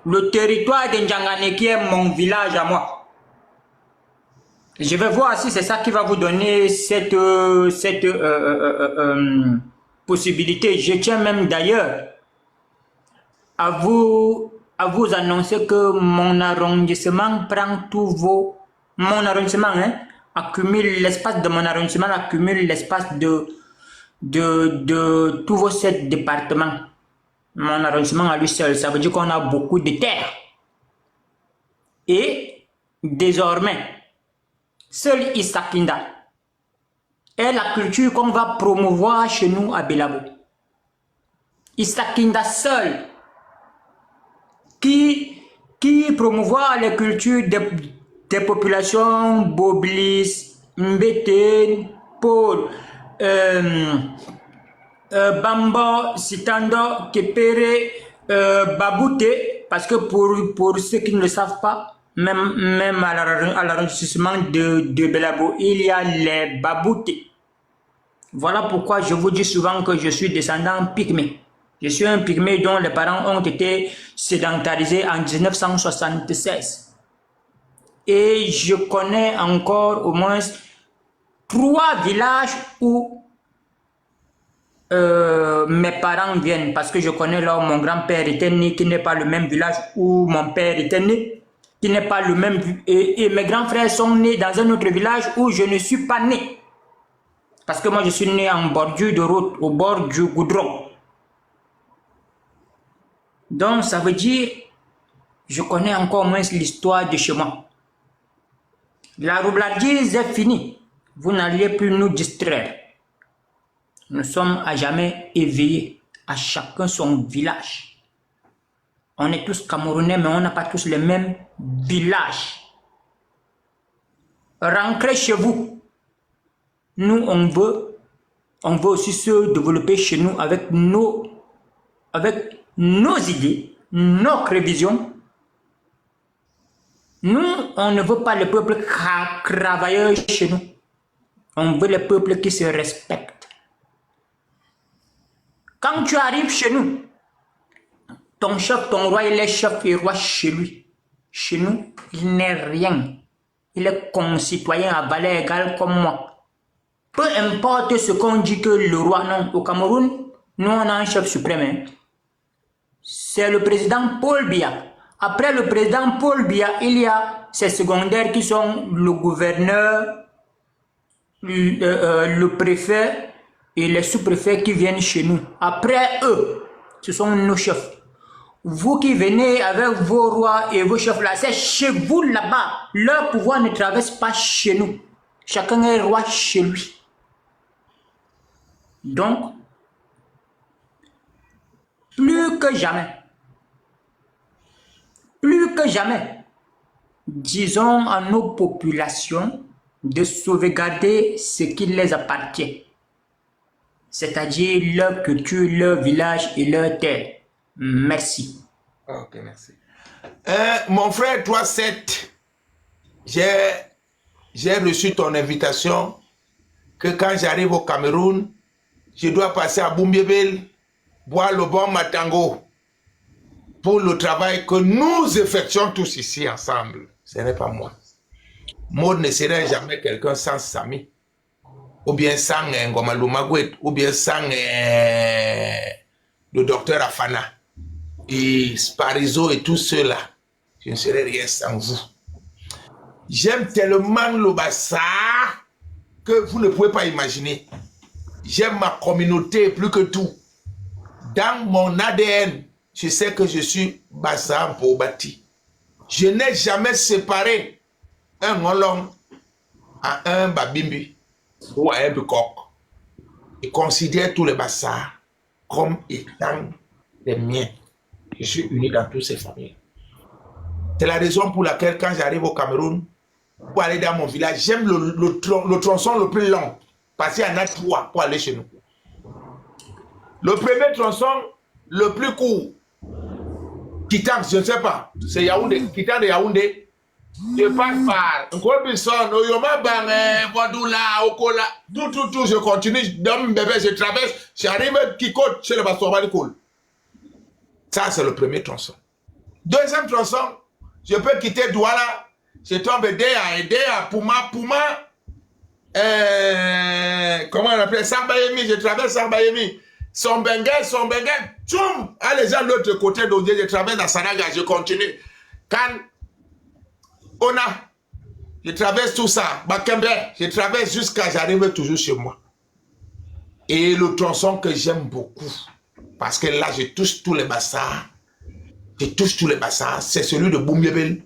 le territoire de N'Djangane qui est mon village à moi. Je vais voir si c'est ça qui va vous donner cette possibilité. Je tiens même d'ailleurs à vous annoncer que mon arrondissement prend tous vos... Mon arrondissement accumule l'espace de mon arrondissement, accumule l'espace de tous vos 7 départements. Mon arrondissement à lui seul, ça veut dire qu'on a beaucoup de terres. Et désormais, seul Isakinda est la culture qu'on va promouvoir chez nous à Belabo. Isakinda seul qui promouvoit les cultures des populations Boblis, Mbeten, Paul, Bambo, Sitando, Kepere, Babouté, parce que pour ceux qui ne le savent pas, même à l'arrondissement de Belabo, il y a les Baboutés. Voilà pourquoi je vous dis souvent que je suis descendant pygmée. Je suis un pygmée dont les parents ont été sédentarisés en 1976. Et je connais encore au moins 3 villages où mes parents viennent, parce que je connais là où mon grand-père était né, qui n'est pas le même village où mon père était né, qui n'est pas le même, et mes grands frères sont nés dans un autre village où je ne suis pas né, parce que moi je suis né en bordure de route, au bord du goudron. Donc ça veut dire, je connais encore moins l'histoire de chez moi. La roublardise est finie, vous n'alliez plus nous distraire. Nous sommes à jamais éveillés, à chacun son village. On est tous Camerounais, mais on n'a pas tous les mêmes villages. Rentrez chez vous. Nous, on veut aussi se développer chez nous avec nos idées, nos prévisions. Nous, on ne veut pas le peuple travailleur chez nous. On veut le peuple qui se respecte. Quand tu arrives chez nous, ton chef, ton roi, il est chef et roi chez lui. Chez nous, il n'est rien. Il est concitoyen à valeur égale comme moi. Peu importe ce qu'on dit que le roi, non, au Cameroun, nous on a un chef suprême. Hein. C'est le président Paul Biya. Après le président Paul Biya, il y a ses secondaires qui sont le gouverneur, le préfet, et les sous-préfets qui viennent chez nous. Après eux, ce sont nos chefs. Vous qui venez avec vos rois et vos chefs là, c'est chez vous là-bas. Leur pouvoir ne traverse pas chez nous. Chacun est roi chez lui. Donc, plus que jamais, disons à nos populations de sauvegarder ce qui les appartient. C'est-à-dire leur culture, leur village et leur terre. Merci. Ok, merci. Mon frère, toi, 7, j'ai reçu ton invitation que quand j'arrive au Cameroun, je dois passer à Boumbébel, boire le bon matango pour le travail que nous effectuons tous ici ensemble. Ce n'est pas moi. Maud ne serait jamais quelqu'un sans Sami. Ou bien sans Ngoma Lumagwet, ou bien sans le docteur Afana, et Sparizo et tout cela. Je ne serais rien sans vous. J'aime tellement le Bassa que vous ne pouvez pas imaginer. J'aime ma communauté plus que tout. Dans mon ADN, je sais que je suis Bassa Mbobati. Je n'ai jamais séparé un Olong à un Babimbi ou à un Bukok. Je considère tous les Bassas comme étant les miens. Je suis uni dans toutes ces familles. C'est la raison pour laquelle quand j'arrive au Cameroun, pour aller dans mon village, j'aime le tronçon le plus long. Parce qu'il y en a 3 pour aller chez nous. Le premier tronçon, le plus court, Kitan, je ne sais pas, c'est Yaoundé, Kitan de Yaoundé. Je passe par Nkobison, Oyoma Bang, Wadoula, Okola, tout, je continue, dans mon bébé, je traverse, j'arrive à Kikot, chez le Bassoba de Koul. Ça, c'est le premier tronçon. Deuxième tronçon, je peux quitter Douala, je tombe Déa, Pouma, comment on appelle Sambayemi, je traverse Sambayemi. Son Bengal, tchoum, allez à l'autre côté d'Odié, je traverse la Sanaga, je continue. Quand je traverse tout ça, Bakembe, je traverse jusqu'à j'arrive toujours chez moi. Et le tronçon que j'aime beaucoup, parce que là, je touche tous les bassins, c'est celui de Boumbébel.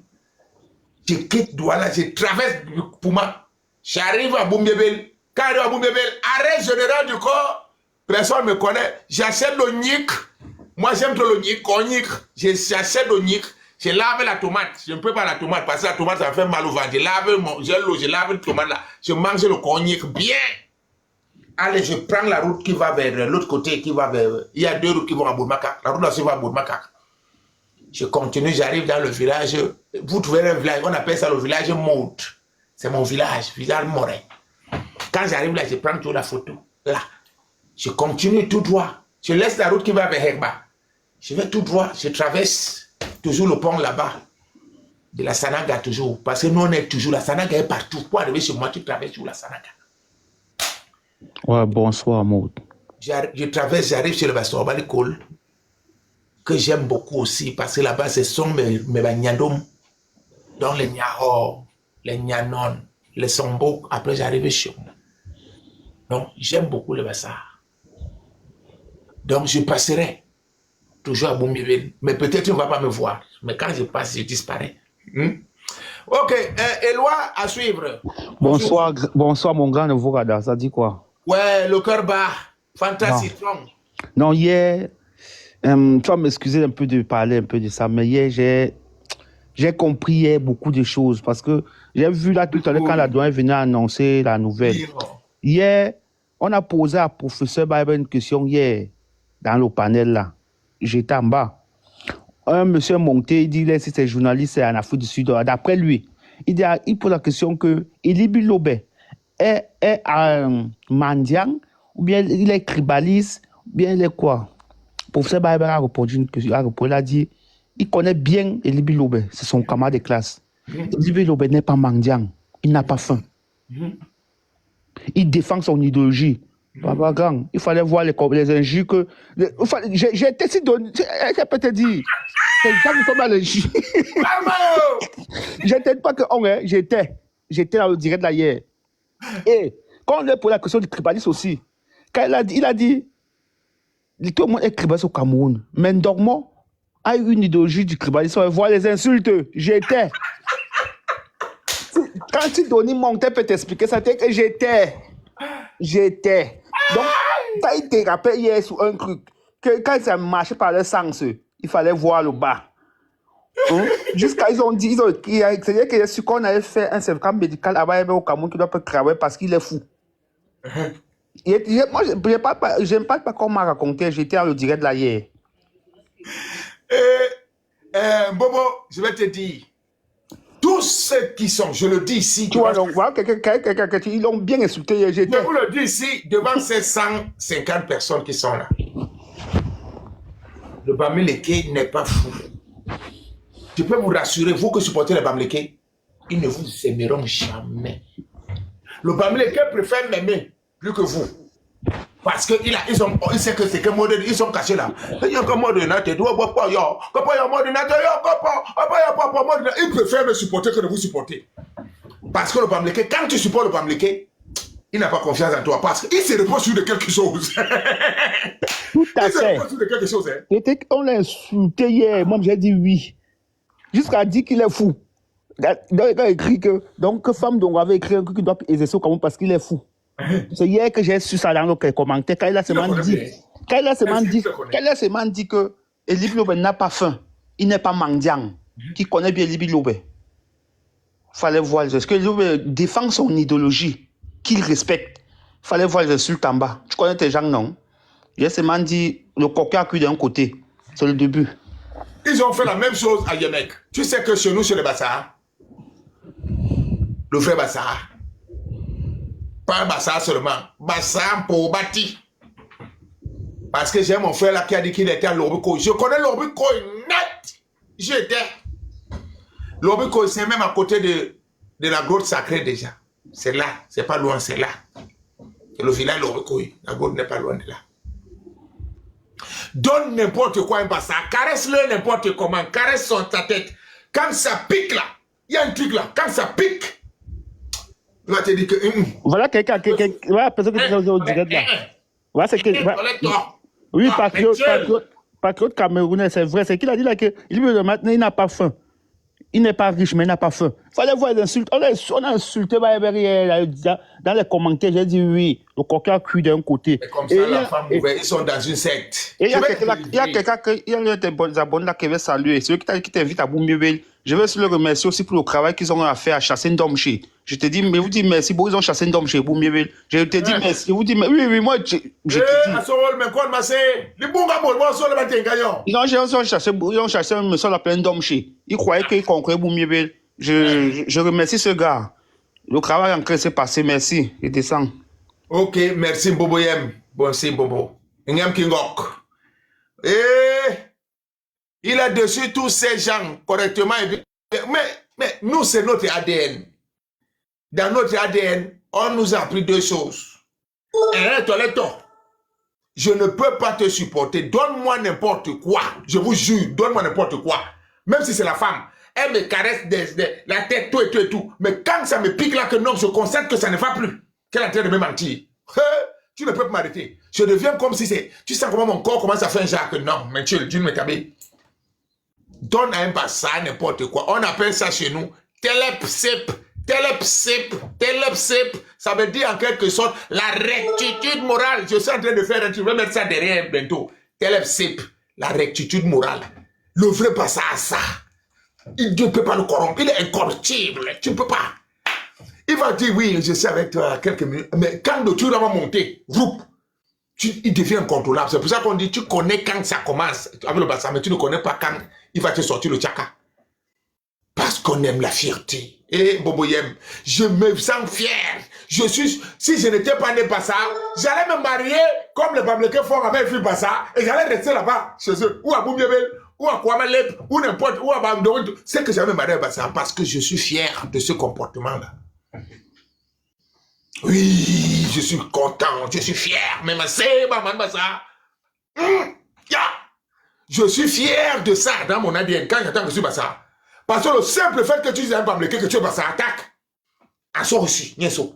Je quitte Douala, je traverse Pouma, j'arrive à Boumbébel. Quand j'arrive à Boumbébel, arrêt général du corps, personne ne me connaît, j'achète le nick. Moi, j'aime trop le nick, j'achète le nick. Je lave la tomate, je ne peux pas la tomate parce que la tomate ça fait mal au ventre. Je lave la tomate là, je mange le cognac bien. Allez, je prends la route qui va vers l'autre côté, qui va vers... Il y a 2 routes qui vont à Bourmaka. La route là, va à Bourmaka. Je continue, j'arrive dans le village. Vous trouvez un village, on appelle ça le village Maud. C'est mon village Morin. Quand j'arrive là, je prends toute la photo. là. Je continue tout droit. Je laisse la route qui va vers Hegba. Je vais tout droit. Je traverse toujours le pont là-bas. De la Sanaga toujours. Parce que nous, on est toujours. La Sanaga est partout. Pour arriver chez moi, tu traverses sur la Sanaga. Ouais, bonsoir, Maud. Je traverse, j'arrive chez le Bastor Balikol, que j'aime beaucoup aussi, parce que là-bas, ce sont mes bagnadom, dont les Nyahor, les Nyanon, les Sombo. Après, j'arrive chez moi. Donc, j'aime beaucoup le Bassar. Donc, je passerai toujours à Boumbiville. Mais peut-être on ne va pas me voir. Mais quand je passe, je disparais. Ok, Éloi, à suivre. Bonsoir, bonsoir mon grand nouveau radar. Ça dit quoi? Ouais, le cœur bat. Fantastique. Non, hier, tu vas m'excuser un peu de parler un peu de ça, mais hier, j'ai compris hier beaucoup de choses parce que j'ai vu là tout à l'heure quand la douane venait annoncer la nouvelle. Hier, on a posé à professeur Bible une question hier dans le panel là. J'étais en bas. Un monsieur monté, il dit là, c'est journaliste en Afrique du Sud. D'après lui, il pose la question que Elibi Lobé est un mendiant ou bien il est tribaliste ou bien il est quoi? Professeur Bible a répondu une question. Il a dit il connaît bien Elibi Lobé, c'est son camarade de classe. Elibi Lobé n'est pas mendiant, il n'a pas faim. Il défend son idéologie. Papa Grand, il fallait voir les injures que. J'ai été si donné. Je peux te dire. C'est le temps qui tombe à l'injure. J'étais pas que on est. J'étais dans le direct là hier. Et quand on est pour la question du tribalisme aussi, quand il a dit tout le monde est tribaliste au Cameroun. Mais Ndormo a eu une idéologie du tribalisme. On va voir les insultes. J'étais. Quand tu donnes mon tête peut t'expliquer ça, c'est que j'étais. Donc, quand il te rappelle hier sur un truc, que quand ça marchait par le sens, il fallait voir le bas. Jusqu'à ils ont dit, c'est-à-dire que ce qu'on avait fait un certificat médical avant au Cameroun qui doit pas travailler parce qu'il est fou. Moi, j'aime pas qu'on m'a raconté, j'étais dans le direct là hier. Bobo, je vais te dire. Tous ceux qui sont, je le dis ici. Tu vois, donc, voilà, ils l'ont bien insulté. Je vous le dis ici, devant ces 150 personnes qui sont là. Le Bamileke n'est pas fou. Je peux vous rassurer, vous que supportez le Bamileke, ils ne vous aimeront jamais. Le Bamileke préfère m'aimer plus que vous. Parce que il sait que c'est que modèle, ils sont cachés là. Il préfère me supporter que de vous supporter. Parce que le Bamileke, quand tu supportes le Bamileke, il n'a pas confiance en toi. Parce qu'il se repose sur de quelque chose. Tout à fait. Il se repose sur de quelque chose. On l'a insulté hier. Moi, j'ai dit oui. Jusqu'à dire qu'il est fou. Donc, il a écrit que. Donc, femme dont on avait écrit un truc qui doit exercer au Cameroun parce qu'il est fou. C'est hier que j'ai su ça dans le commentaire. Quand il a seulement dit que Elibi Lobé n'a pas faim, il n'est pas mendiant, qui connaît bien Elibi Lobé. Il fallait voir ce que Lobé défend son idéologie, qu'il respecte. Il fallait voir les insultes en bas. Tu connais tes gens, non? J'ai seulement dit le coquin a cuit d'un côté. C'est le début. Ils ont fait la même chose à Yemek. Tu sais que chez nous, chez les Bassar, le frère Bassar, pas Bassar seulement, Bassar pour bâti. Parce que j'ai mon frère là qui a dit qu'il était à Lobiko. Je connais Lobiko net. J'étais. Lobiko, c'est même à côté de la grotte sacrée déjà. C'est là, c'est pas loin, c'est là. Et le village Lobiko, la grotte n'est pas loin de là. Donne n'importe quoi un Bassar, caresse-le n'importe comment, caresse sa tête. Quand ça pique là, il y a un truc là, quand ça pique, il va te dire que. Voilà quelqu'un, voilà, personne qui est au direct là. Voilà, c'est que. Oui, patriote camerounais, c'est vrai. C'est qu'il a dit là que maintenant, il n'a pas faim. Il n'est pas riche, mais il n'a pas faim. Il fallait voir les insultes. On a insulté dans les commentaires. J'ai dit oui, le coquin a cuit d'un côté. Et comme ça, la femme ouverte, ils sont dans une secte. Et il y a quelqu'un des abonnés là qui veut saluer. Celui qui t'invite à Boumbével. Je veux aussi le remercier aussi pour le travail qu'ils ont fait à chasser Ndomché. Je te dis, mais vous dites merci, ils ont chassé Ndomché, Boumbével. Je te dis merci. Je vous dis, oui, moi, je te dis. Ils ont chassé un monsieur appelé Ndomché. Ils croyaient qu'il conquérait Boumbével. Je remercie ce gars. Le travail en train de se passer, merci. Je descends. Ok, merci Boboyem. Bon, c'est Bobo. Ngam Kingok. Il a dessus tous ces gens correctement. Mais nous, c'est notre ADN. Dans notre ADN, on nous a appris deux choses. Je ne peux pas te supporter. Donne-moi n'importe quoi. Je vous jure, donne-moi n'importe quoi. Même si c'est la femme. Elle me caresse la tête, tout et tout et tout. Mais quand ça me pique là, que non, je constate que ça ne va plus. Qu'elle est en train de me mentir. Tu ne peux pas m'arrêter. Je deviens comme si c'est... Tu sens comment mon corps commence à faire un genre que non, mais tu me tabais. Donne à un passage n'importe quoi. On appelle ça chez nous telepsip. Telepsip. Telepsip. Ça veut dire en quelque sorte la rectitude morale. Je suis en train de faire... Tu vais mettre ça derrière bientôt. Telepsip. La rectitude morale. Le vrai passage à ça. Dieu ne peut pas le corrompre. Il est incorruptible. Tu ne peux pas. Il va dire, oui, je suis avec toi quelques minutes. Mais quand le tour va monter, il devient incontrôlable. C'est pour ça qu'on dit, tu connais quand ça commence avec le bassin, mais tu ne connais pas quand il va te sortir le tchaka. Parce qu'on aime la fierté. Et Boboyem, je me sens fier. Si je n'étais pas né Bassa, j'allais me marier comme les Bamlékés font avec les filles Bassa, et j'allais rester là-bas, chez eux, ou à Boumiebel, ou à Kouamalep, ou n'importe, ou à Bamdouin. C'est que j'allais me marier à Bassa, parce que je suis fier de ce comportement-là. Oui, je suis content, je suis fier, mais c'est Maman Bassa. Je suis fier de ça dans mon ADN quand j'entends que je suis Bassa. Parce que le simple fait que tu dis un Bamléké, que tu es Bassa, attaque. À soi aussi, Nieso.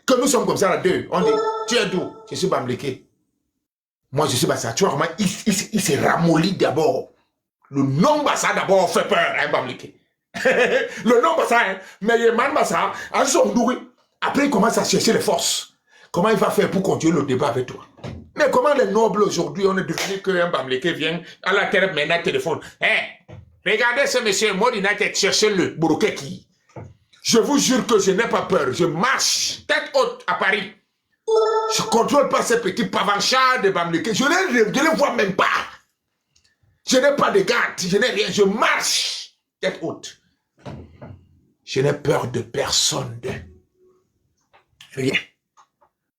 Que nous sommes comme ça là deux. On dit, tu es d'où? Je suis Bamléké. Moi, je suis Bassa. Tu vois comment il s'est ramolli d'abord. Le nom Bassa d'abord fait peur à un Bamléké. Le nom Bassa, hein. Mais il man Bassa, à son doué. Après, il commence à chercher les forces. Comment il va faire pour continuer le débat avec toi? Mais comment les nobles aujourd'hui, on est devenu qu'un Bamléké vient à la terre maintenant téléphone. Regardez ce monsieur, moi, il a été chercher le Bourokeki. Je vous jure que je n'ai pas peur. Je marche tête haute à Paris. Je ne contrôle pas ces petits pavanchards de Bamléké. Je ne les vois même pas. Je n'ai pas de garde, je n'ai rien. Je marche tête haute. Je n'ai peur de personne. Rien.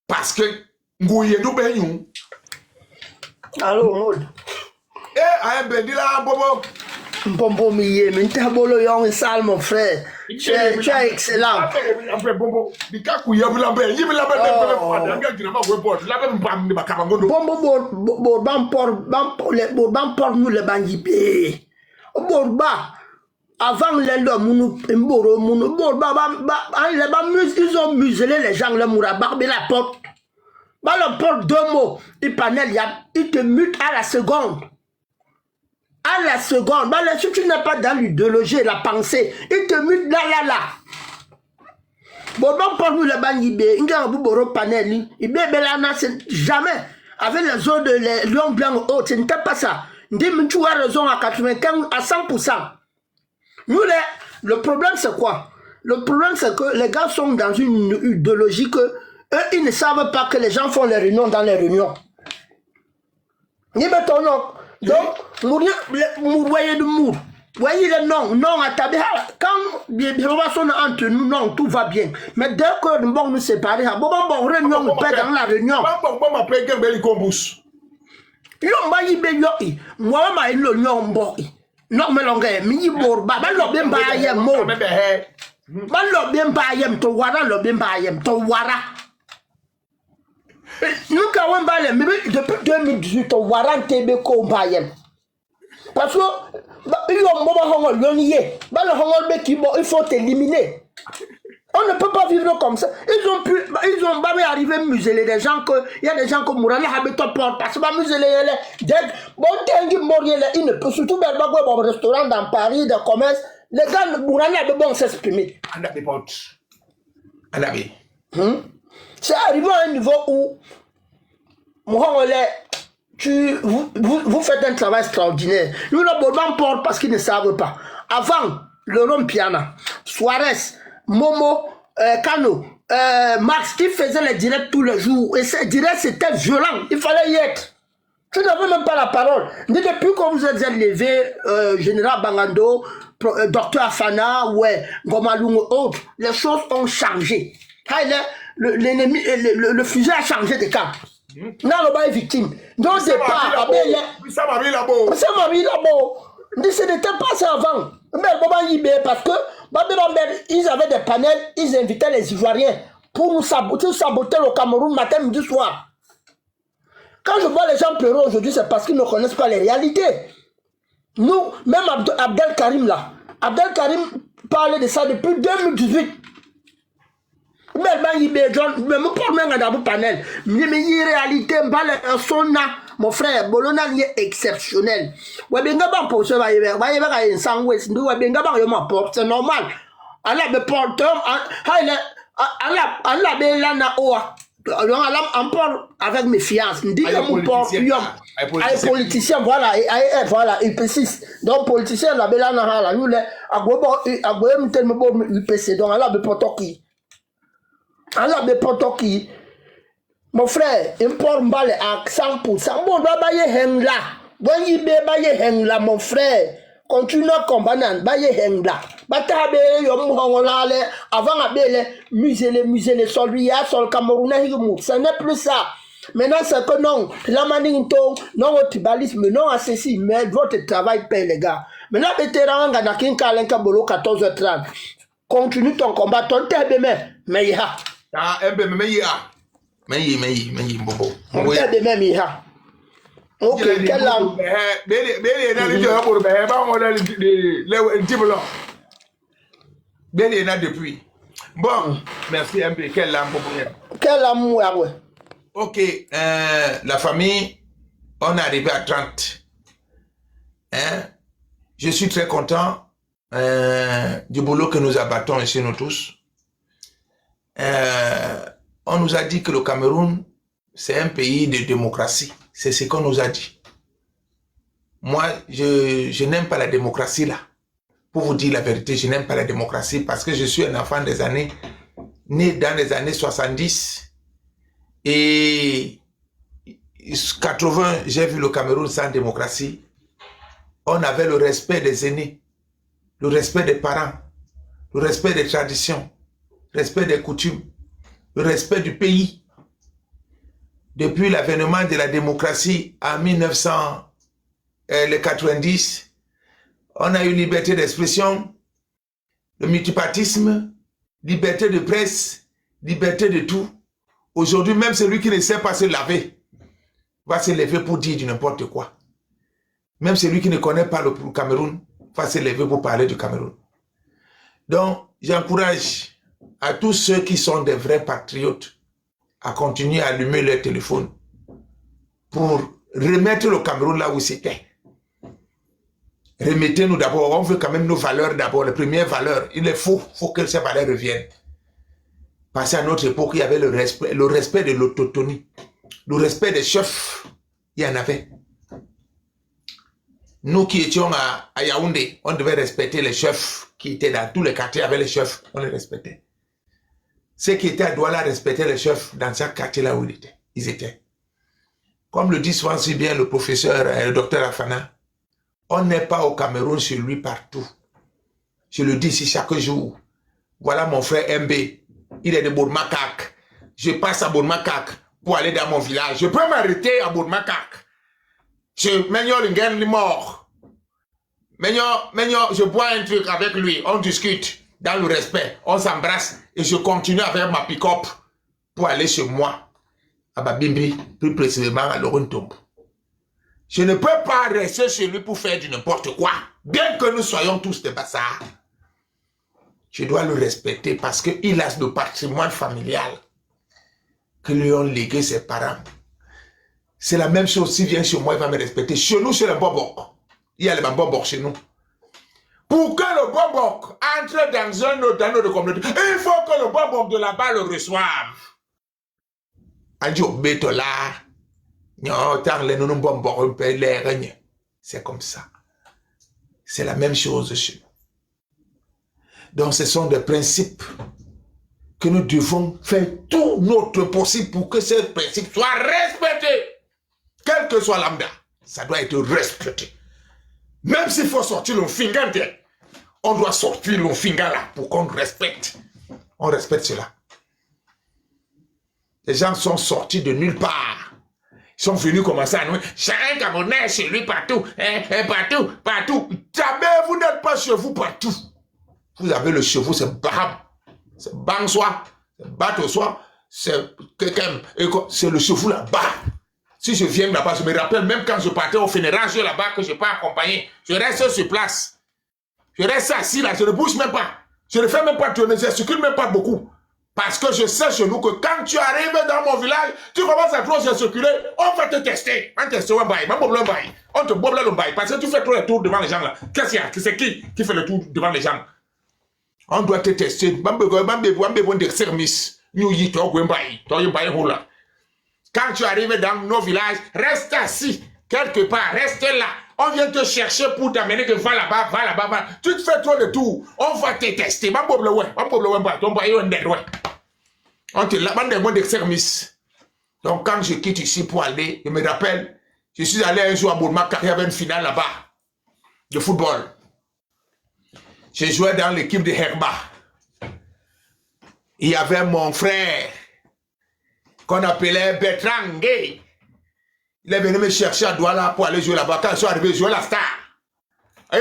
Parce que Ngouyenou Benyou. Allô, Maud. Un bendi là, Bobo. Bombo Miye, mais tu as beau yon sale, mon frère. Tu es excellent. Bombo, nous le bandit. Borba. Avant l'homme, ils ont muselé les gens, le mourabar, mais la porte. Bah, le porte deux mots. Il panel, il te mute à la seconde. À la seconde. Bah, si tu n'es pas dans l'idéologie et la pensée, il te mute là. Bon, pour nous, le banibé, il y a un bouboro panel, il y a jamais. Avec les autres, les lions blancs hautes, ce n'était pas ça. Tu as raison à 95, à 100%. Nous, le problème, c'est quoi? Le problème, c'est que les gars sont dans une idéologie que eux, ils ne savent pas que les gens font les réunions dans les réunions. Donc, vous voyez le mou. Vous voyez le non à taber. Quand les relations entre nous, non, tout va bien. Mais dès que nous nous séparer, bon, réunion, on perd dans la réunion. Non, mais l'on gagne, mais il bourre, bah, l'obé baye, mot. Bah, l'obé baye, to wara, l'obé baye, to wara. Nous, quand on baye, mais depuis 2018, to wara, tebe, ko baye. Parce que, il y a un moment où l'on y est, bah, le hongol, il faut éliminer. On ne peut pas vivre comme ça. Ils ont pas arrivé à museler des gens que, il y a des gens comme Mourane habitent au port, parce que va museler les, bon, il ne peut surtout pas avoir un restaurant dans Paris, de commerce, les gars, Mourane a bon s'exprimer. C'est arrivé à un niveau où, Mourane, vous faites un travail extraordinaire. Nous, le bon port parce qu'ils ne savent pas. Avant, le Rome Piana, Suarez, Momo, Kano, Max qui faisait les directs tous les jours. Et ces directs c'était violent. Il fallait y être. Tu n'avais même pas la parole. Depuis que vous êtes élevé, Général Bangando, Docteur Afana, ouais, Gomalungo, autres, les choses ont changé. l'ennemi, le fusil a changé de camp. Non, le bas est victime. Donc, départ, ça m'a mis là-bas. Ça m'a mis là-bas. Ce n'était pas ça avant. Mais parce que ils avaient des panels, ils invitaient les Ivoiriens pour nous saboter le Cameroun matin, midi, soir. Quand je vois les gens pleurer aujourd'hui, c'est parce qu'ils ne connaissent pas les réalités. Nous, même Abdel Karim là, Abdel Karim parlait de ça depuis 2018. Mais panel, mais réalité, mon frère, Bolona est exceptionnel. C'est normal. Allah me porte, Allah me lana oa. On parle avec mes fiances. On dit que mon politicien, voilà, il précise. Donc, politicien, la belle là, nous, UPC, donc, Allah me porte qui. Allah me porte qui. Mon frère, il porte mal à 100%. Bon, va bailler heng là. Bon, il va bailler heng là, mon frère. Continue à combattre, bailler heng là. Batabe, yom hongolale, avant à belle, musée, solvia, sol Camerounais, ce n'est plus ça. Maintenant, c'est que non, la maninto, non au tribalisme, non à ceci, mais votre travail paye les gars. Maintenant, vétéran, Ganakin Kalenka Bolo, 14h30. Continue ton combat, ton tebe, mais ya. Ah, mais ya. Mais bobo. Mon tebe, mais ya. Ok, quelle langue? Depuis. Bon, merci un peu. Quelle langue? Quelle langue, ouais. Ok, la famille, on est arrivé à 30. Hein? Je suis très content du boulot que nous abattons ici, nous tous. On nous a dit que le Cameroun, c'est un pays de démocratie. C'est ce qu'on nous a dit. Moi, je n'aime pas la démocratie là. Pour vous dire la vérité, je n'aime pas la démocratie parce que je suis un enfant des années, né dans les années 70. Et 80, j'ai vu le Cameroun sans démocratie. On avait le respect des aînés, le respect des parents, le respect des traditions, le respect des coutumes, le respect du pays. Depuis l'avènement de la démocratie en 1990, on a eu liberté d'expression, le multipartisme, liberté de presse, liberté de tout. Aujourd'hui, même celui qui ne sait pas se laver va se lever pour dire du n'importe quoi. Même celui qui ne connaît pas le Cameroun va se lever pour parler du Cameroun. Donc, j'encourage à tous ceux qui sont des vrais patriotes à continuer à allumer leur téléphone pour remettre le Cameroun là où c'était. Remettez-nous d'abord, on veut quand même nos valeurs d'abord, les premières valeurs. Il est faut que ces valeurs reviennent. Parce qu'à notre époque, il y avait le respect de l'autonomie, le respect des chefs, il y en avait. Nous qui étions à Yaoundé, on devait respecter les chefs qui étaient dans tous les quartiers avec les chefs, on les respectait. Ceux qui étaient à Douala respectaient les chefs dans chaque quartier là où ils étaient. Comme le dit souvent si bien le professeur, le docteur Afana, on n'est pas au Cameroun chez lui partout. Je le dis ici chaque jour. Voilà mon frère MB, il est de Bourmakak. Je passe à Bourmakak pour aller dans mon village. Je peux m'arrêter à Bourmakak. Je mort. Je bois un truc avec lui, on discute dans le respect, on s'embrasse et je continue avec ma pick-up pour aller chez moi, à Babimbi, plus précisément à Lorentombe. Je ne peux pas rester chez lui pour faire du n'importe quoi, bien que nous soyons tous des bastards. Je dois le respecter parce qu'il a le patrimoine familial que lui ont légué ses parents. C'est la même chose, s'il vient chez moi, il va me respecter. Chez nous, c'est le bobok. Il y a le bobok chez nous. Pour que le bobok entre dans notre communauté, il faut que le bobok de là-bas le reçoive. C'est comme ça. C'est la même chose chez nous. Donc ce sont des principes que nous devons faire tout notre possible pour que ces principes soient respectés. Quel que soit lambda, ça doit être respecté. Même s'il faut sortir le finger, on doit sortir le finger là pour qu'on respecte. On respecte cela. Les gens sont sortis de nulle part. Ils sont venus commencer à nous. Chacun Camerounais chez lui partout. Partout, partout. Jamais vous n'êtes pas chez vous partout. Vous avez le chevaux, c'est Baham. C'est Bangsois. C'est Bateau-Sois. C'est quelqu'un. C'est le chevaux là-bas. Si je viens là-bas, je me rappelle même quand je partais au funérailles là-bas que je n'ai pas accompagné. Je reste sur place. Je reste assis là, je ne bouge même pas. Je ne fais même pas tourner, je ne circule même pas beaucoup. Parce que je sais chez nous que quand tu arrives dans mon village, tu commences à trop circuler, on va te tester. On te teste un bail, on te boble le bail. Parce que tu fais trop le tour devant les gens là. Qu'est-ce qu'il y a? C'est qui fait le tour devant les gens? On doit te tester. Quand tu arrives dans nos villages, reste assis, quelque part, reste là. On vient te chercher pour t'amener que va là-bas, va là-bas, va. Tu te fais trop de tours, on va te tester. On te demande des services. Donc quand je quitte ici pour aller, je me rappelle, je suis allé un jour à Bourmac, il y avait une finale là-bas, de football. J'ai joué dans l'équipe de Herba. Il y avait mon frère, qu'on appelait Bertrand Gay. Il est venu me chercher à Douala pour aller jouer là-bas. Quand je suis arrivé, jouer la star. Et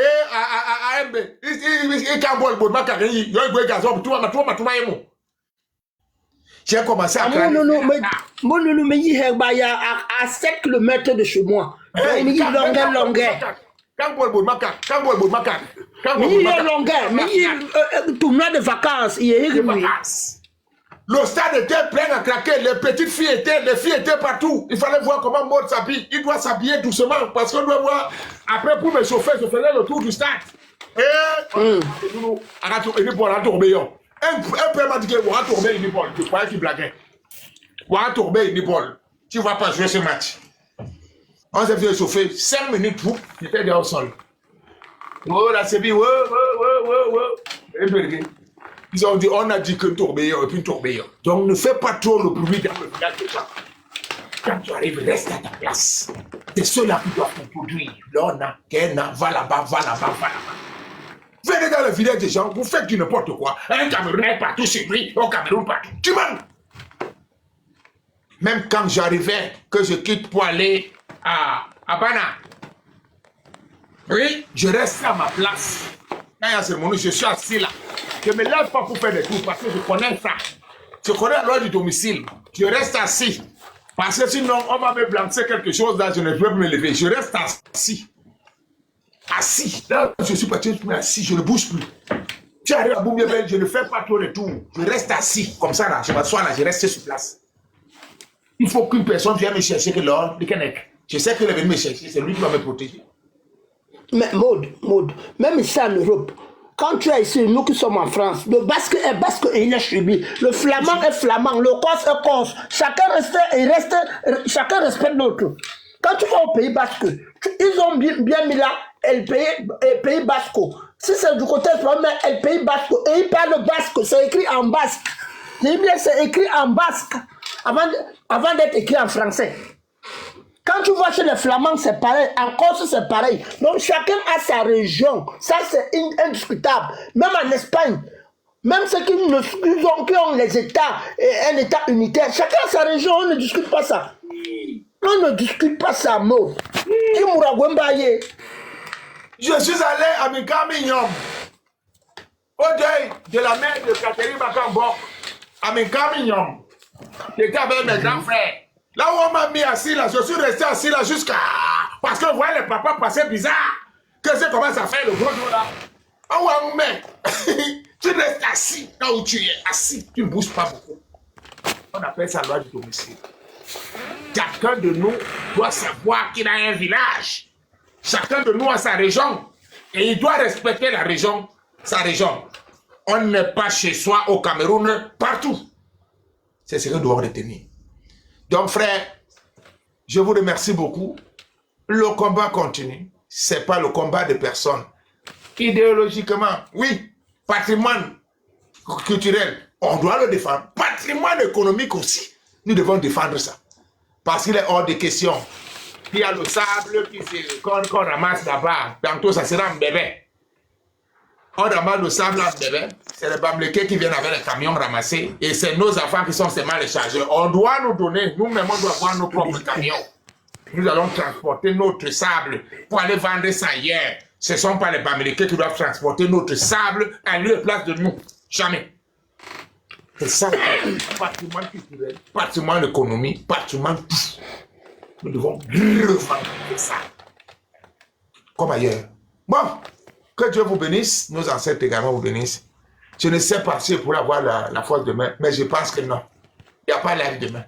j'ai commencé à craindre. Mon nounou, mais il y a à 7 km de chez moi. Il y a longueur. Quand il y a longueur, mais il y a tournoi de vacances. Il y a le stade était plein à craquer, les filles étaient partout. Il fallait voir comment Maud s'habille. Il doit s'habiller doucement parce qu'on doit voir. Après, pour me chauffer, je faisais le tour du stade. Un peu m'a dit que on va tourner une épaule. Tu croyais qu'il blaguait. On va tourner une épaule. Tu ne vas pas jouer ce match. On s'est fait chauffer 5 minutes pour. J'étais déjà au sol. Oh, là, c'est bien. Ils ont dit, on a dit que tourbillon et puis tourbillon. Donc ne fais pas trop le bruit dans le village des gens. Quand tu arrives, reste à ta place. C'est ceux-là qui doivent te produire. Lona, Kena, va là-bas, va là-bas, va là-bas. Venez dans le village des gens, vous faites du n'importe quoi. Un Camerounais partout chez lui, au Cameroun partout. Tu mens. Même quand j'arrivais, que je quitte pour aller à Bana. Oui, je reste à ma place. Quand il y a ce moment, je suis assis là. Je ne me lève pas pour faire des tours parce que je connais ça. Je connais la loi du domicile. Je reste assis. Parce que sinon, on va me blanquer quelque chose là, je ne peux pas me lever. Je reste assis. Assis. Là, je suis parti, je suis assis, je ne bouge plus. Tu arrives à Boumiebel, je ne fais pas trop de tours. Je reste assis. Comme ça là, je m'assois là, je reste sur place. Il faut qu'une personne vienne me chercher que l'or, le Kennec. Je sais qu'il est venu me chercher, c'est lui qui va me protéger. Mais Maud, même ici en Europe, quand tu es ici, nous qui sommes en France, le basque est basque et il est chubis. Le flamand est flamand, le corse est corse. Chacun respecte l'autre. Quand tu vas au Pays Basque, ils ont bien mis là le Pays Basque. Si c'est du côté flamand, le Pays Basque. Et ils parlent basque, c'est écrit en basque. J'ai bien, c'est écrit en basque avant d'être écrit en français. Quand tu vois chez les Flamands, c'est pareil. En Corse, c'est pareil. Donc, chacun a sa région. Ça, c'est indiscutable. Même en Espagne, même ceux qui ont les États, un État unitaire, chacun a sa région. On ne discute pas ça. On ne discute pas ça, mot. Je suis allé à Mikamignon, au deuil de la mère de Catherine Bakambok, à Mikamignon. J'étais avec mes grands frères. Là où on m'a mis assis là, je suis resté assis là jusqu'à... Parce que vous voyez les papas passer bizarre. Que c'est comment ça fait le gros dos là. Oh ouais, mec. Tu restes assis là où tu es, assis. Tu ne bouges pas beaucoup. On appelle ça loi du domicile. Chacun de nous doit savoir qu'il a un village. Chacun de nous a sa région. Et il doit respecter la région, sa région. On n'est pas chez soi au Cameroun, partout. C'est ce que nous devons retenir. Donc, frère, je vous remercie beaucoup. Le combat continue. Ce n'est pas le combat de personnes. Idéologiquement, oui, patrimoine culturel, on doit le défendre. Patrimoine économique aussi, nous devons défendre ça. Parce qu'il est hors de question. Il y a le sable qu'on ramasse là-bas. Bientôt, ça sera un bébé. On ramasse le sable là, bébé. C'est les Bamileke qui viennent avec les camions ramasser. Et c'est nos enfants qui sont seulement les chargeurs. On doit nous donner, nous-mêmes, on doit avoir nos propres camions. Nous allons transporter notre sable pour aller vendre ça ailleurs. Ce ne sont pas les Bamileke qui doivent transporter notre sable à lieu et place de nous. Jamais. C'est ça, patrimoine culturel, patrimoine économique, patrimoine tout. Nous devons revendiquer ça. Comme ailleurs. Bon, que Dieu vous bénisse, nos ancêtres également vous bénissent. Je ne sais pas si je pourrais avoir la force demain, mais je pense que non. Il n'y a pas l'air demain.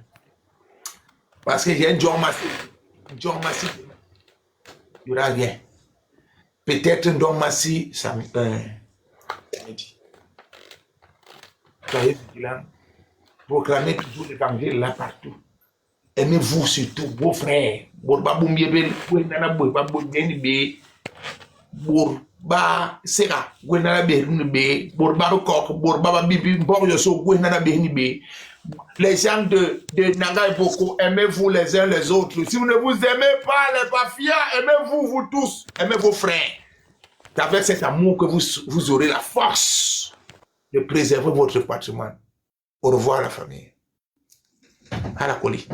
Parce qu'il y a un John Massif. John Massif demain. Il n'y aura rien. Peut-être un John Massif samedi. Soyez vigilants. Proclamez toujours l'évangile là partout. Aimez-vous surtout vos frères. Borba Bumbiebel, Gwenana Borba Bumbiebe, Borba Sera, Gwenana Berunbe, Borba Coq, Borba Bibi, Boryoso, Gwenana Benibe. Les gens de Nanga et Boko, aimez-vous les uns les autres. Si vous ne vous aimez pas, les pafias, aimez-vous vous tous. Aimez vos frères. C'est avec cet amour que vous aurez la force de préserver votre patrimoine. Au revoir la famille. À la colis.